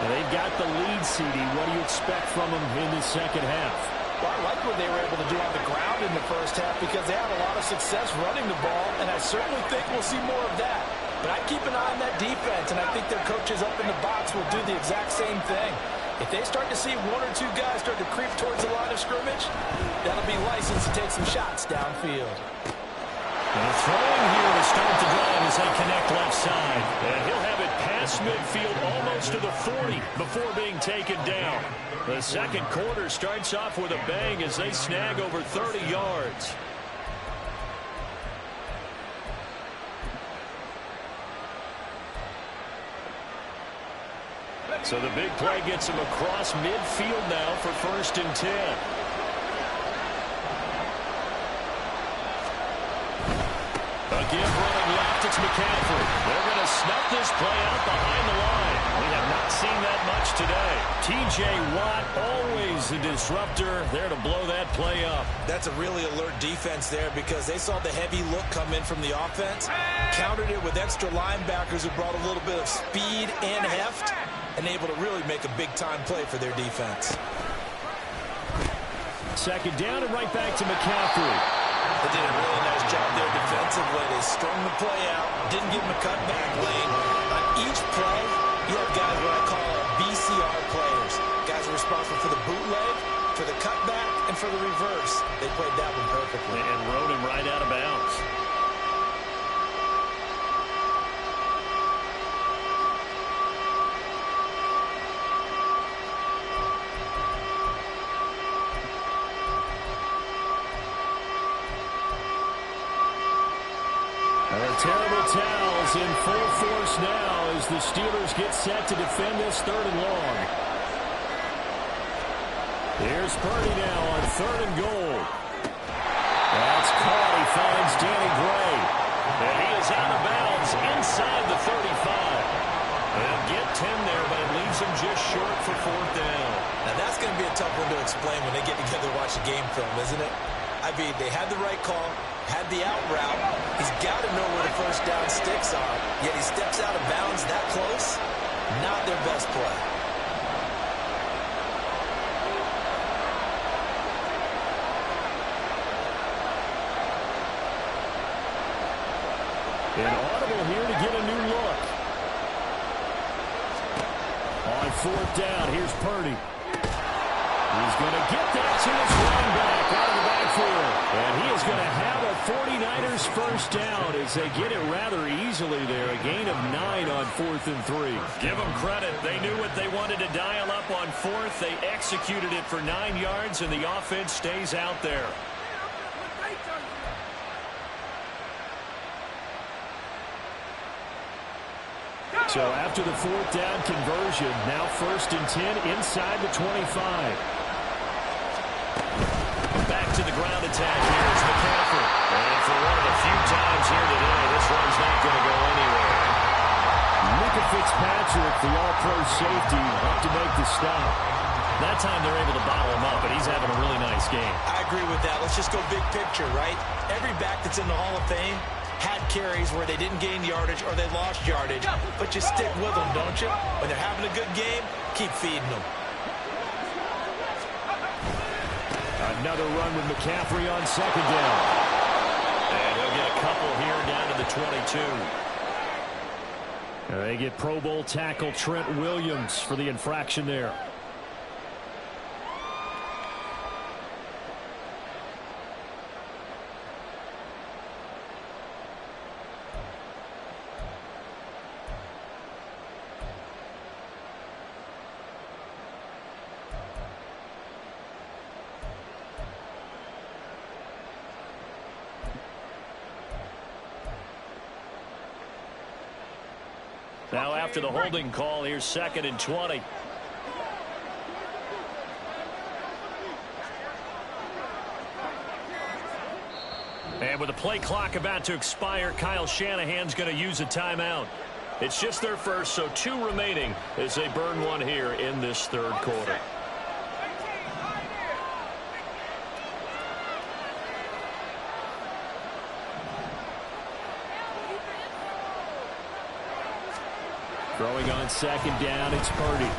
S1: And they've got the lead, CD. What do you expect from them in the second half?
S2: Well, I like what they were able to do on the ground in the first half because they had a lot of success running the ball, and I certainly think we'll see more of that. But I keep an eye on that defense, and I think their coaches up in the box will do the exact same thing. If they start to see one or two guys start to creep towards the line of scrimmage, that'll be license to take some shots downfield.
S1: And throwing here to start the drive as they connect left side. And he'll have it past midfield almost to the 40 before being taken down. The second quarter starts off with a bang as they snag over 30 yards. So the big play gets him across midfield now for 1st and 10. Again, running left, it's McCaffrey. They're going to snuff this play out behind the line. We have not seen that much today. T.J. Watt, always the disruptor, there to blow that play up.
S6: That's a really alert defense there because they saw the heavy look come in from the offense, countered it with extra linebackers who brought a little bit of speed and heft, and able to really make a big-time play for their defense.
S1: Second down and right back to McCaffrey.
S6: They did a really nice job there defensively. They strung the play out, didn't give him a cutback lane. On each play, you have guys what I call BCR players. Guys are responsible for the bootleg, for the cutback, and for the reverse. They played that one perfectly.
S1: And rode him right out of bounds. Terrible towels in full force now as the Steelers get set to defend this 3rd and long. Here's Purdy now on 3rd and goal. That's caught. He finds Danny Gray. And he is out of bounds inside the 35. They'll get 10 there, but it leaves him just short for 4th down.
S6: Now that's going to be a tough one to explain when they get together to watch the game film, isn't it? I mean, they had the right call, had the out route. He's got to know where the first down sticks are, yet he steps out of bounds that close. Not their best play.
S1: An audible here to get a new look. On 4th down, here's Purdy. He's going to get that to his running back out of the backfield. And he is going to have a 49ers first down as they get it rather easily there. A gain of 9 on 4th and 3. Give them credit. They knew what they wanted to dial up on 4th. They executed it for 9 yards, and the offense stays out there. So after the 4th down conversion, now 1st and 10 inside the 25. Back to the ground attack here is McCaffrey. And for one of the few times here today, this one's not going to go anywhere. Micah Fitzpatrick, the all-pro safety, up to make the stop. That time they're able to bottle him up, but he's having a really nice game.
S6: I agree with that. Let's just go big picture, right? Every back that's in the Hall of Fame had carries where they didn't gain yardage or they lost yardage, but you stick with them, don't you? When they're having a good game, keep feeding them.
S1: Another run with McCaffrey on 2nd down. couple here down to the 22. They get Pro Bowl tackle Trent Williams for the infraction there. Now after the holding call, here's 2nd and 20. And with the play clock about to expire, Kyle Shanahan's going to use a timeout. It's just their first, so 2 remaining as they burn one here in this 3rd quarter. Throwing on 2nd down, it's Purdy.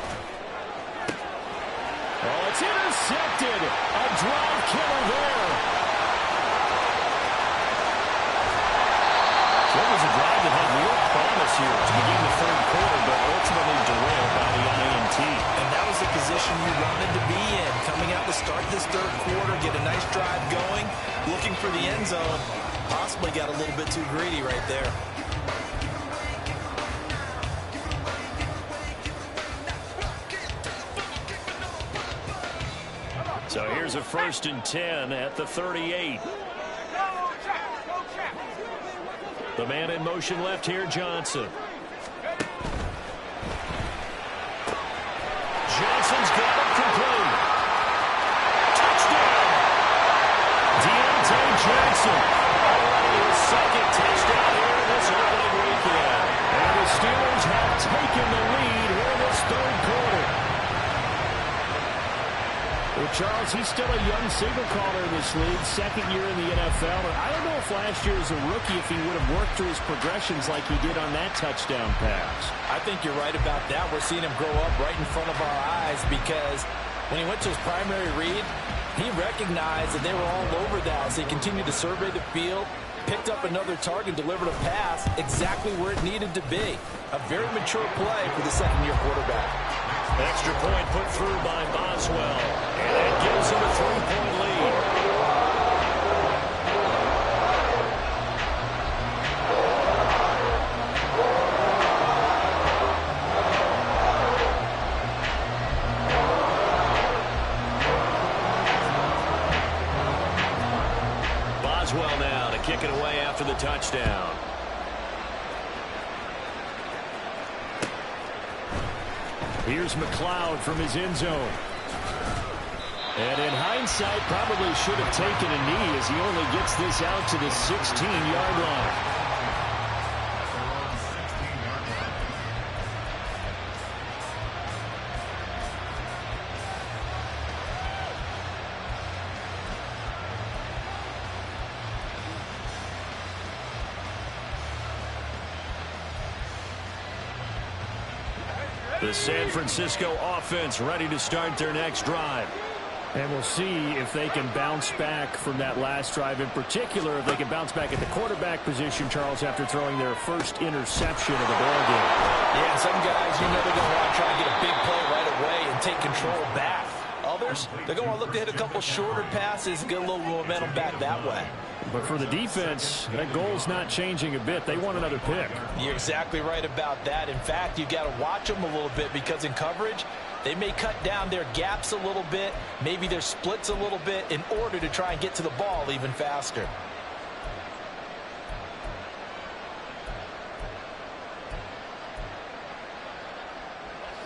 S1: Oh, it's intercepted. A drive killer there. So it was a drive that had real promise here to begin the 3rd quarter, but ultimately derailed by the INT.
S6: And that was the position you wanted to be in. Coming out to start this 3rd quarter, get a nice drive going, looking for the end zone. Possibly got a little bit too greedy right there.
S1: So here's a 1st and 10 at the 38. The man in motion left here, Johnson. Johnson's got it complete. Touchdown! Deontay Johnson. His 2nd touchdown here in this opening weekend. And the Steelers have taken the lead here in this 3rd quarter. Well, Charles, he's still a young signal caller in this league, 2nd year in the NFL. And I don't know if last year as a rookie, if he would have worked through his progressions like he did on that touchdown pass.
S2: I think you're right about that. We're seeing him grow up right in front of our eyes because when he went to his primary read, he recognized that they were all over that. So he continued to survey the field, picked up another target, delivered a pass exactly where it needed to be. A very mature play for the 2nd-year quarterback.
S1: Extra point put through by Boswell. And that gives him a 3-point lead. Boswell now to kick it away after the touchdown. Here's McLeod from his end zone. And in hindsight, probably should have taken a knee as he only gets this out to the 16-yard line. The San Francisco offense ready to start their next drive. And we'll see if they can bounce back from that last drive. In particular, if they can bounce back at the quarterback position, Charles, after throwing their first interception of the ballgame.
S2: Yeah, some guys, you know, they're going to want to try and get a big play right away and take control back. Others, they're going to want to look to hit a couple shorter passes and get a little momentum back that way.
S1: But for the defense, that goal's not changing a bit. They want another pick.
S2: You're exactly right about that. In fact, you've got to watch them a little bit because in coverage, they may cut down their gaps a little bit, maybe their splits a little bit in order to try and get to the ball even faster.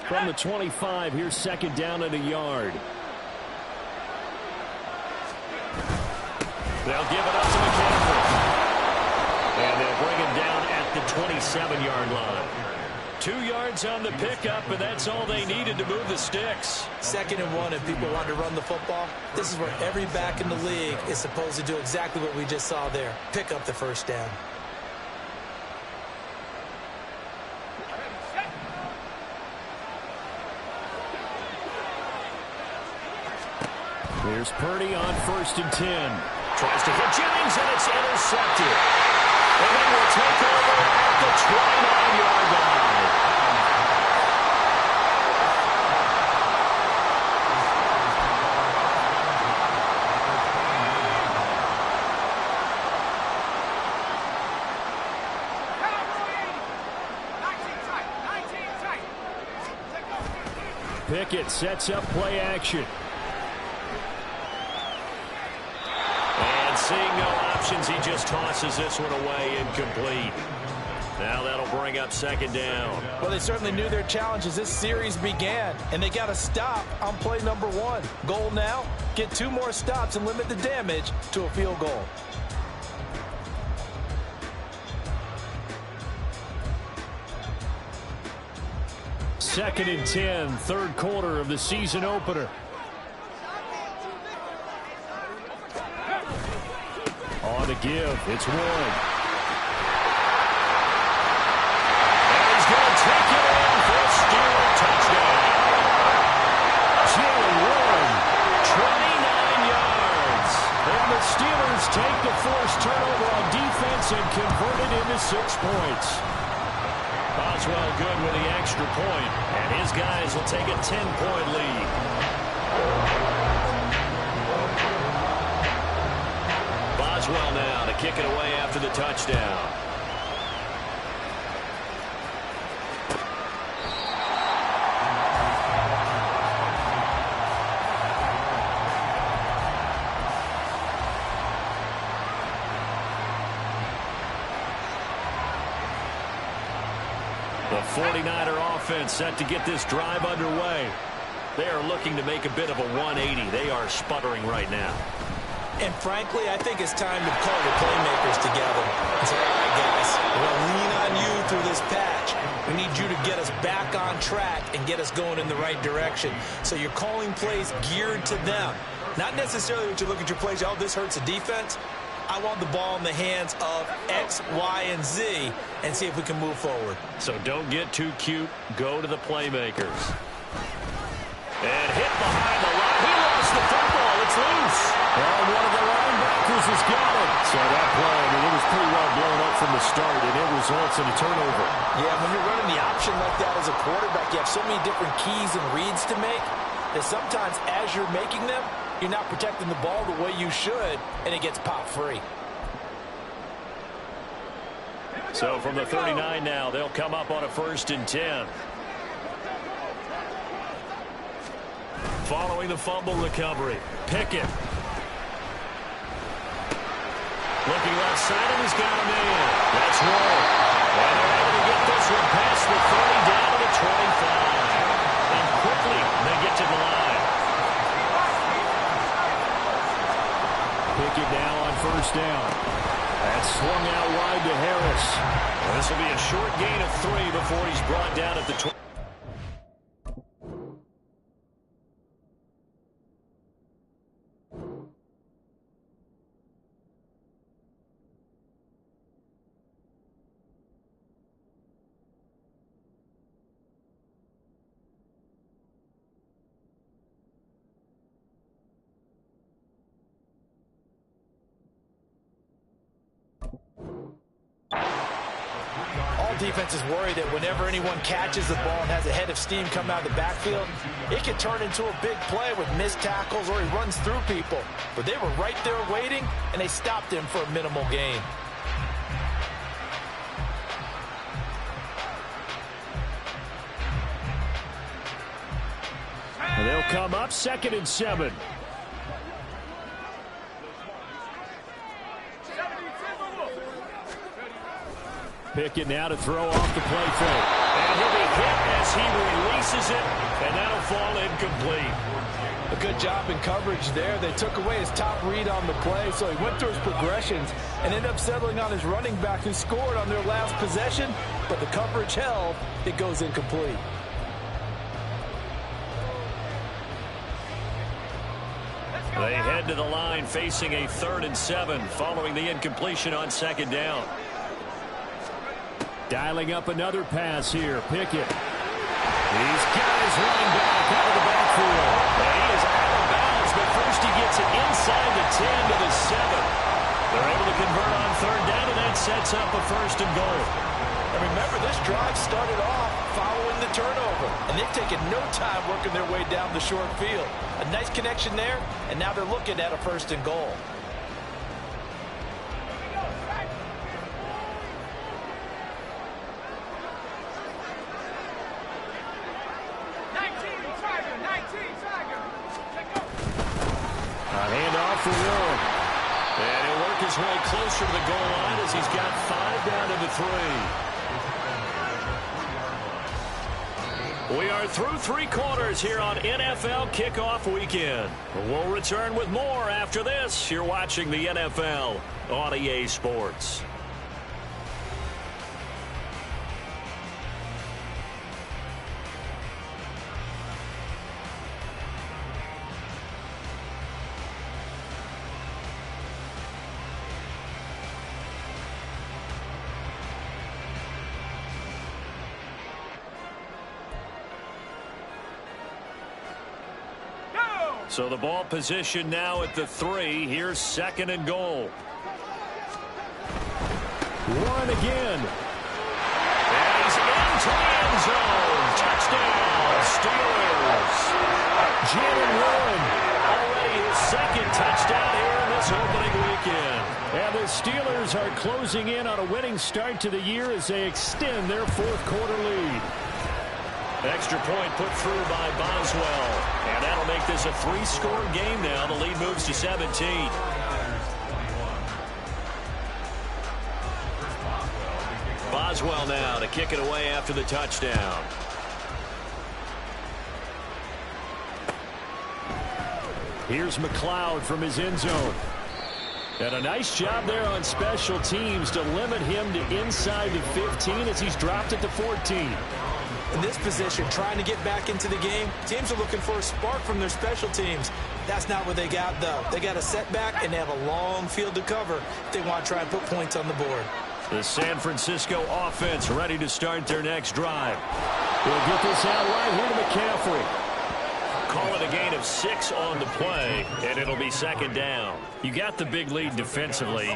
S1: From the 25, here's 2nd down and a yard. They'll give it up to McCaffrey. And they'll bring him down at the 27-yard line. 2 yards on the pickup, and that's all they needed to move the sticks.
S2: 2nd and 1, if people want to run the football, this is where every back in the league is supposed to do exactly what we just saw there. Pick up the first down.
S1: Here's Purdy on 1st and 10. Tries to hit Jennings, and it's intercepted. And then will take over at the 29-yard line. Pickett sets up play action. And seeing no options, he just tosses this one away, incomplete. Now that'll bring up second down.
S5: Well, they certainly knew their challenge as this series began, and they got to stop on play number 1. Goal now, get 2 more stops and limit the damage to a field goal.
S1: Second and 10, third quarter of the season opener. On the give, it's Warren. And he's going to take it in for a Steeler touchdown. Jalen Warren, 29 yards. And the Steelers take the forced turnover on defense and convert it into 6 points. Boswell good with the extra point, and his guys will take a 10-point lead. Boswell now to kick it away after the touchdown. The 49er offense set to get this drive underway. They are looking to make a bit of a 180. They are sputtering right now.
S6: And frankly, I think it's time to call the playmakers together and say, all right, guys, we're going to lean on you through this patch. We need you to get us back on track and get us going in the right direction. So you're calling plays geared to them. Not necessarily that you look at your plays, oh, this hurts the defense. I want the ball in the hands of X, Y, and Z and see if we can move forward.
S1: So don't get too cute. Go to the playmakers. And hit behind the line. He lost the football. It's loose. And one of the linebackers has got it. So that play, I mean, it was pretty well blown up from the start, and it results in a turnover.
S5: Yeah, when you're running the option like that as a quarterback, you have so many different keys and reads to make that sometimes as you're making them, you're not protecting the ball the way you should, and it gets popped free.
S1: So from the 39 now, they'll come up on a 1st and 10. Following the fumble recovery, Pickett. Looking left side, and he's got him in. That's Warren. And they're able to get this one past the 30 down to the 25. And quickly, they get to the line. Pickett now on 1st down. That's swung out wide to Harris. And this will be a short gain of 3 before he's brought down at the 20.
S5: Defense is worried that whenever anyone catches the ball and has a head of steam come out of the backfield, it can turn into a big play with missed tackles or he runs through people. But they were right there waiting, and they stopped him for a minimal gain.
S1: And they'll come up 2nd and 7. Pickett now to throw off the play fake. And he'll be hit as he releases it, and that'll fall incomplete.
S5: A good job in coverage there. They took away his top read on the play, so he went through his progressions and ended up settling on his running back who scored on their last possession, but the coverage held. It goes incomplete.
S1: They head to the line facing a 3rd and 7 following the incompletion on 2nd down. Dialing up another pass here. Pickett. He's got his running back out of the backfield. And he is out of bounds, but first he gets it inside the 10 to the 7. They're able to convert on third down, and that sets up a first and goal.
S5: And remember, this drive started off following the turnover, and they've taken no time working their way down the short field. A nice connection there, and now they're looking at a first and goal.
S1: A handoff for Warren. And he'll work his way closer to the goal line as he's got 5 down to the 3. We are through 3 quarters here on NFL Kickoff Weekend. We'll return with more after this. You're watching the NFL on EA Sports. So the ball position now at the 3. Here's second and goal. Warren again. And he's into the end zone. Touchdown, Steelers. Jalen Warren, already his second touchdown here in this opening weekend. And the Steelers are closing in on a winning start to the year as they extend their 4th quarter lead. Extra point put through by Boswell. And that'll make this a 3-score game now. The lead moves to 17. Boswell now to kick it away after the touchdown. Here's McLeod from his end zone. And a nice job there on special teams to limit him to inside the 15 as he's dropped it to 14.
S5: In this position, trying to get back into the game, teams are looking for a spark from their special teams. That's not what they got, though. They got a setback, and they have a long field to cover if they want to try and put points on the board.
S1: The San Francisco offense ready to start their next drive. They'll get this out right here to McCaffrey. Call it a gain of 6 on the play, and it'll be second down. You got the big lead defensively,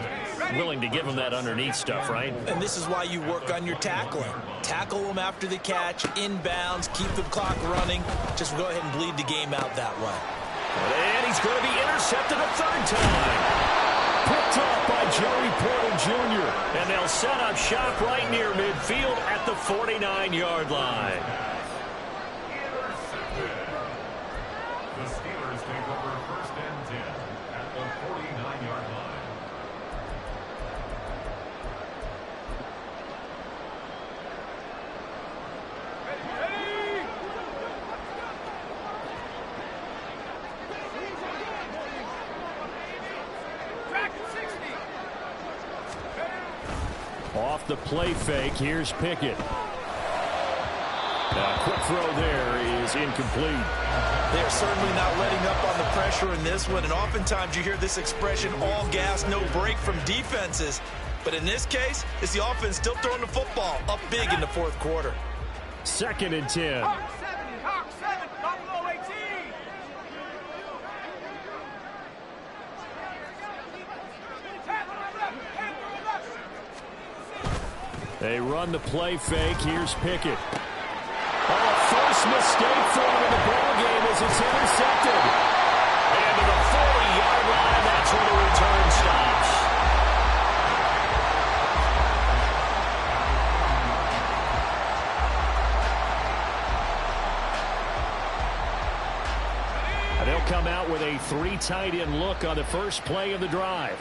S1: willing to give them that underneath stuff, right?
S5: And this is why you work on your tackling. Tackle them after the catch, inbounds, keep the clock running. Just go ahead and bleed the game out that way.
S1: And he's going to be intercepted a 3rd time. Picked up by Joey Porter Jr. And they'll set up shop right near midfield at the 49-yard line.
S3: The Steelers take over 1st and 10 at the 49-yard line.
S1: Off the play fake, here's Pickett. Quick throw there is incomplete.
S6: They're certainly not letting up on the pressure in this one, and oftentimes you hear this expression, all gas, no break from defenses. But in this case, it's the offense still throwing the football up big in the 4th quarter.
S1: 2nd and 10.
S4: Hawk 7, Buffalo 18.
S1: They run the play fake. Here's Pickett. First mistake for him in the ballgame as it's intercepted. And to the 40-yard line, that's where the return stops. And they'll come out with a 3 tight end look on the first play of the drive.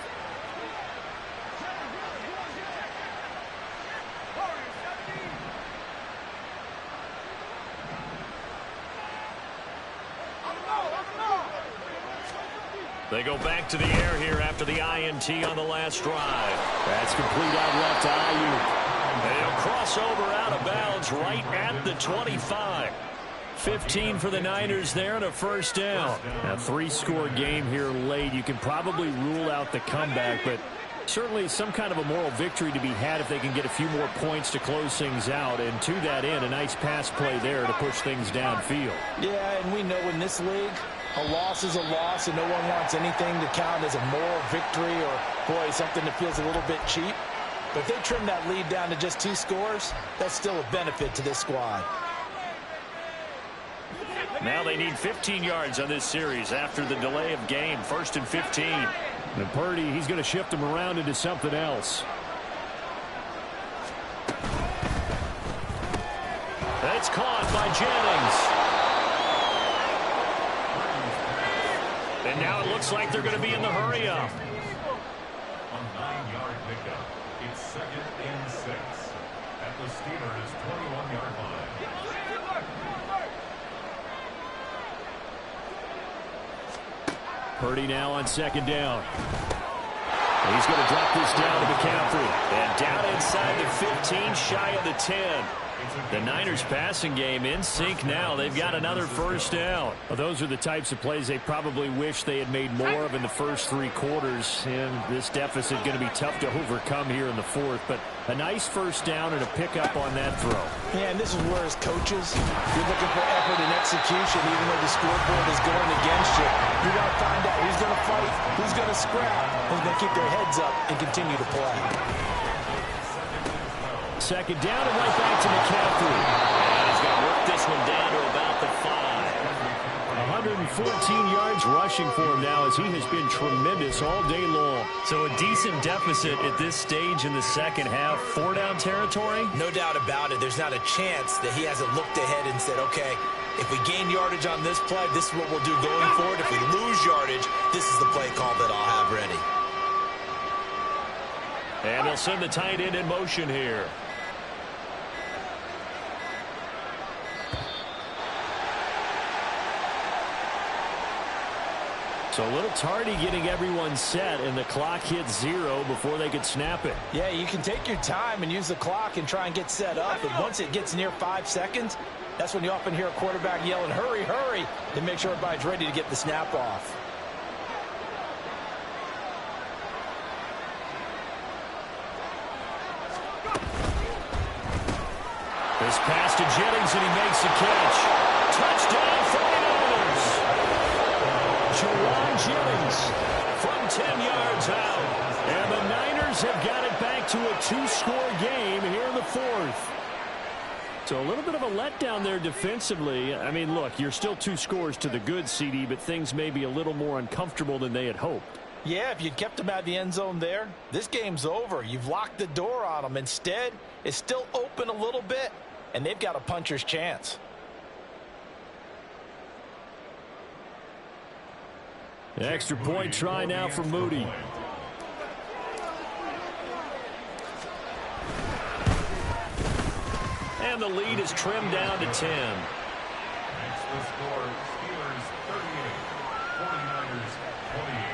S1: They go back to the air here after the INT on the last drive. That's complete out left to Ayuk. They'll cross over out of bounds right at the 25. 15 for the Niners there and a 1st down. A 3-score game here late. You can probably rule out the comeback, but certainly some kind of a moral victory to be had if they can get a few more points to close things out. And to that end, a nice pass play there to push things downfield.
S5: Yeah, and we know in this league, a loss is a loss, and no one wants anything to count as a moral victory or
S2: Boy, something that feels a little bit cheap. But if they trim that lead down to just 2 scores, that's still a benefit to this squad.
S1: Now they need 15 yards on this series after the delay of game. 1st and 15.
S7: And Purdy, he's going to shift them around into something else.
S1: That's caught by Jennings. And now it looks like they're going to be in the hurry up.
S3: On 9-yard pickup, it's 2nd and 6 at the Steelers' 21-yard line.
S7: Purdy now on 2nd down. He's going to drop this down to McCaffrey.
S1: And down inside the 15, shy of the 10. The Niners passing game in sync now. They've got another 1st down.
S7: Well, those are the types of plays they probably wish they had made more of in the first 3 quarters. And this deficit going to be tough to overcome here in the 4th. But a nice 1st down and a pickup on that throw.
S2: Yeah, and this is where, as coaches, you're looking for effort and execution, even though the scoreboard is going against you. You got to find out who's going to fight, who's going to scrap, who's going to keep their heads up and continue to play.
S7: 2nd down and right back to McCaffrey.
S1: And he's going to work this one down to about the 5.
S7: 114 yards rushing for him now as he has been tremendous all day long.
S1: So a decent deficit at this stage in the second half. 4-down territory?
S6: No doubt about it. There's not a chance that he hasn't looked ahead and said, okay, if we gain yardage on this play, this is what we'll do going forward. If we lose yardage, this is the play call that I'll have ready.
S1: And they'll send the tight end in motion here.
S7: So a little tardy getting everyone set, and the clock hits 0 before they could snap it.
S2: Yeah, you can take your time and use the clock and try and get set up. And once it gets near 5 seconds, that's when you often hear a quarterback yelling, hurry, hurry, to make sure everybody's ready to get the snap off.
S7: This pass to Jennings, and he makes the catch. Touchdown, 49ers! Jawan Jennings from 10 yards out. And the Niners have got it back to a 2-score game here in the 4th. So a little bit of a letdown there defensively. I mean, look, you're still 2 scores to the good, CD, but things may be a little more uncomfortable than they had hoped.
S2: Yeah, if you'd kept them out of the end zone there, this game's over. You've locked the door on them. Instead, it's still open a little bit, and they've got a puncher's chance.
S7: The extra point try now for Moody.
S1: And the lead is trimmed down to 10.
S3: Next the score, Steelers 38, 49ers 28.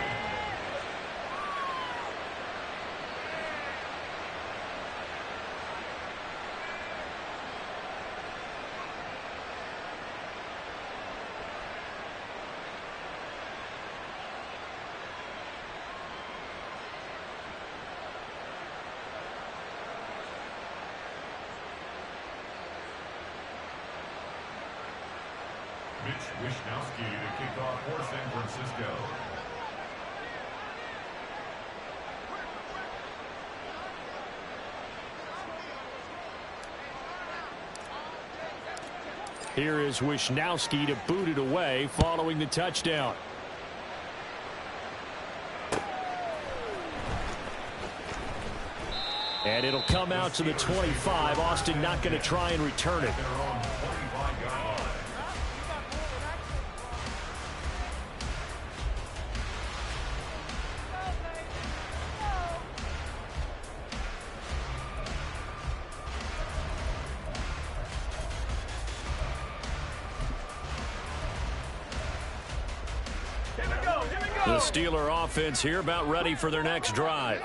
S3: Wishnowski to kick off for San Francisco.
S7: Here is Wishnowski to boot it away following the touchdown. And it'll come out to the 25. Austin not going to try and return it.
S1: The Steeler offense here about ready for their next drive.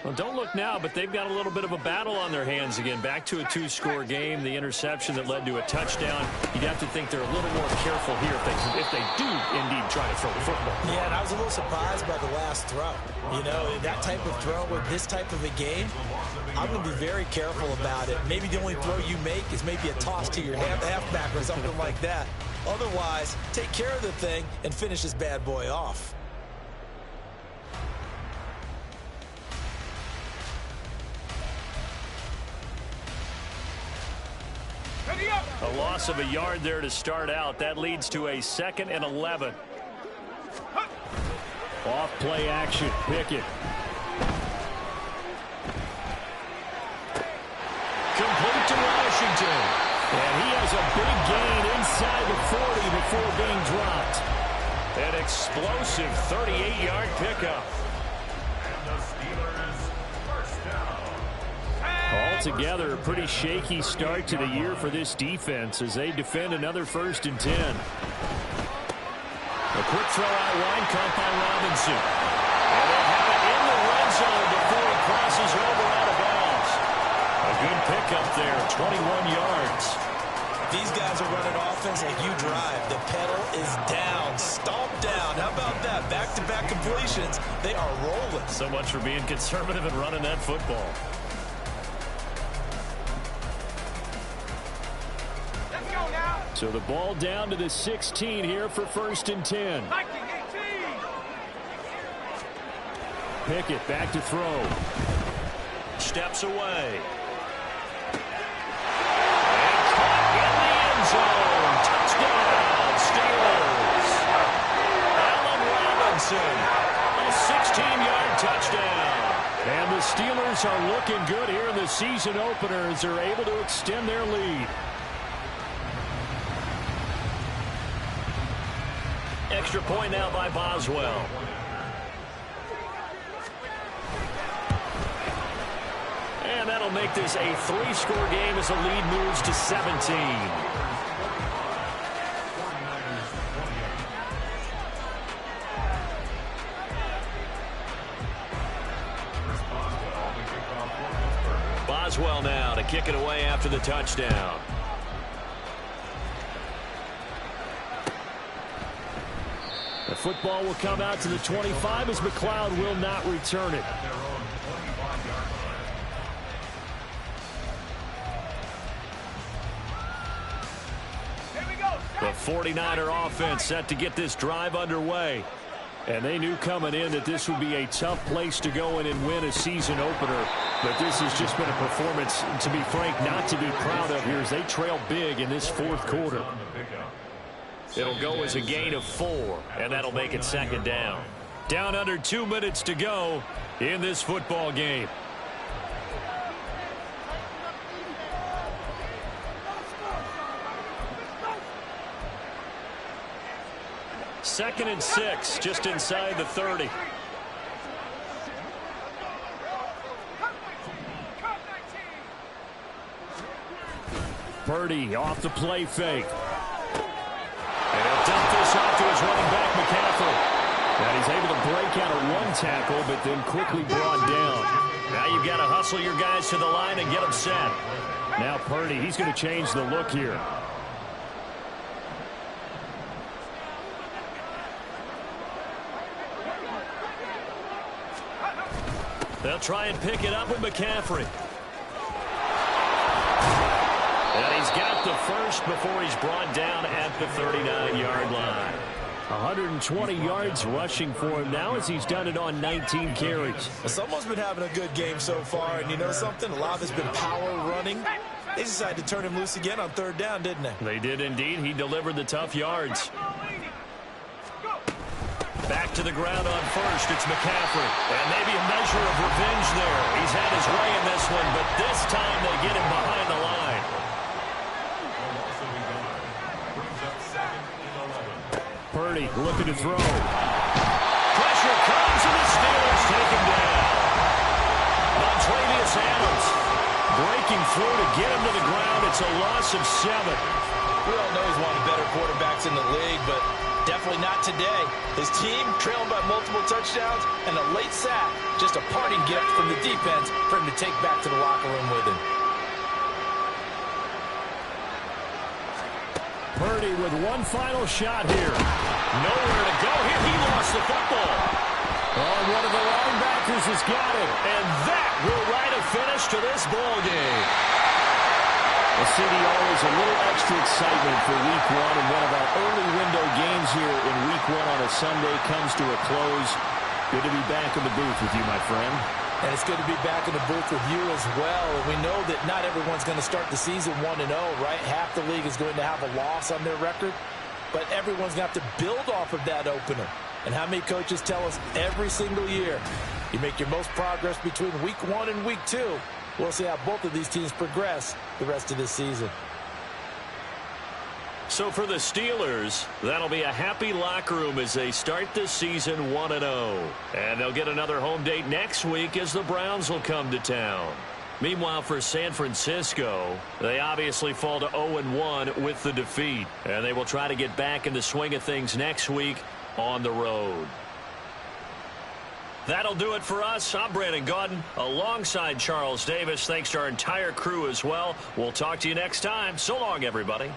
S1: Well, don't look now, but they've got a little bit of a battle on their hands again. Back to a 2-score game. The interception that led to a touchdown. You'd have to think they're a little more careful here if they do indeed try to throw the football.
S2: Yeah, and I was a little surprised by the last throw. You know, that type of throw with this type of a game, I'm going to be very careful about it. Maybe the only throw you make is maybe a toss to your halfback or something like that. Otherwise, take care of the thing and finish this bad boy off.
S1: A loss of a yard there to start out. That leads to a 2nd and 11.
S7: Off play action. Pickett.
S1: Complete to Washington.
S7: And he has a big gain inside the 40 before being dropped.
S1: An explosive 38-yard pickup.
S3: And the Steelers first down.
S7: Altogether, a pretty shaky start to the year for this defense as they defend another 1st and 10.
S1: A quick throw out wide caught by Robinson. And they have it in the red zone before he crosses over out of bounds. A good pickup there, 21 yards.
S6: These guys are running offense like you drive. The pedal is down, stomp down. How about that? Back-to-back completions. They are rolling.
S1: So much for being conservative and running that football.
S4: Let's go now.
S7: So the ball down to the 16 here for 1st and 10.
S4: 19-18.
S7: Pickett back to throw.
S1: Steps away. And caught in the end zone. Touchdown, Steelers. Allen Robinson. A 16-yard touchdown.
S7: And the Steelers are looking good here in the season opener as they're able to extend their lead.
S1: Extra point now by Boswell. And that'll make this a 3-score game as the lead moves to 17. Boswell now to kick it away after the touchdown.
S7: The football will come out to the 25 as McLeod will not return it.
S1: The 49er offense set to get this drive underway.
S7: And they knew coming in that this would be a tough place to go in and win a season opener. But this has just been a performance, to be frank, not to be proud of here as they trail big in this 4th quarter.
S1: It'll go as a gain of 4, and that'll make it 2nd down.
S7: Down under 2 minutes to go in this football game.
S1: Second and 6, just inside the 30.
S7: Purdy off the play fake.
S1: And he'll dump this off to his running back, McCaffrey.
S7: And he's able to break out of one tackle, but then quickly brought down.
S1: Now you've got to hustle your guys to the line and get them set.
S7: Now Purdy, he's going to change the look here.
S1: They'll try and pick it up with McCaffrey. And he's got the first before he's brought down at the 39-yard line.
S7: 120 yards rushing for him now as he's done it on 19 carries.
S6: Someone's been having a good game so far, and you know something? A lot has been power running. They decided to turn him loose again on 3rd down, didn't they?
S1: They did indeed. He delivered the tough yards. Back to the ground on 1st. It's McCaffrey. And maybe a measure of revenge there. He's had his way in this one, but this time they get him behind the line.
S7: Purdy looking to throw.
S1: Pressure comes, and the Steelers take him down. Montravius Adams breaking through to get him to the ground. It's a loss of 7.
S6: We all know he's one of the better quarterbacks in the league, but definitely not today. His team trailing by multiple touchdowns and a late sack. Just a parting gift from the defense for him to take back to the locker room with him.
S7: Purdy with one final shot here.
S1: Nowhere to go here. He lost the football.
S7: Oh, one of the linebackers has got it.
S1: And that will write a finish to this ball game.
S7: The city always a little extra excitement for week 1, and one of our early window games here in week 1 on a Sunday comes to a close. Good to be back in the booth with you, my friend.
S2: And it's good to be back in the booth with you as well. And we know that not everyone's going to start the season 1-0, right? Half the league is going to have a loss on their record. But everyone's going to have to build off of that opener. And how many coaches tell us every single year, you make your most progress between week 1 and week 2. We'll see how both of these teams progress the rest of this season.
S1: So for the Steelers, that'll be a happy locker room as they start this season 1-0. And they'll get another home date next week as the Browns will come to town. Meanwhile, for San Francisco, they obviously fall to 0-1 with the defeat. And they will try to get back in the swing of things next week on the road. That'll do it for us. I'm Brandon Gaudin alongside Charles Davis. Thanks to our entire crew as well. We'll talk to you next time. So long, everybody.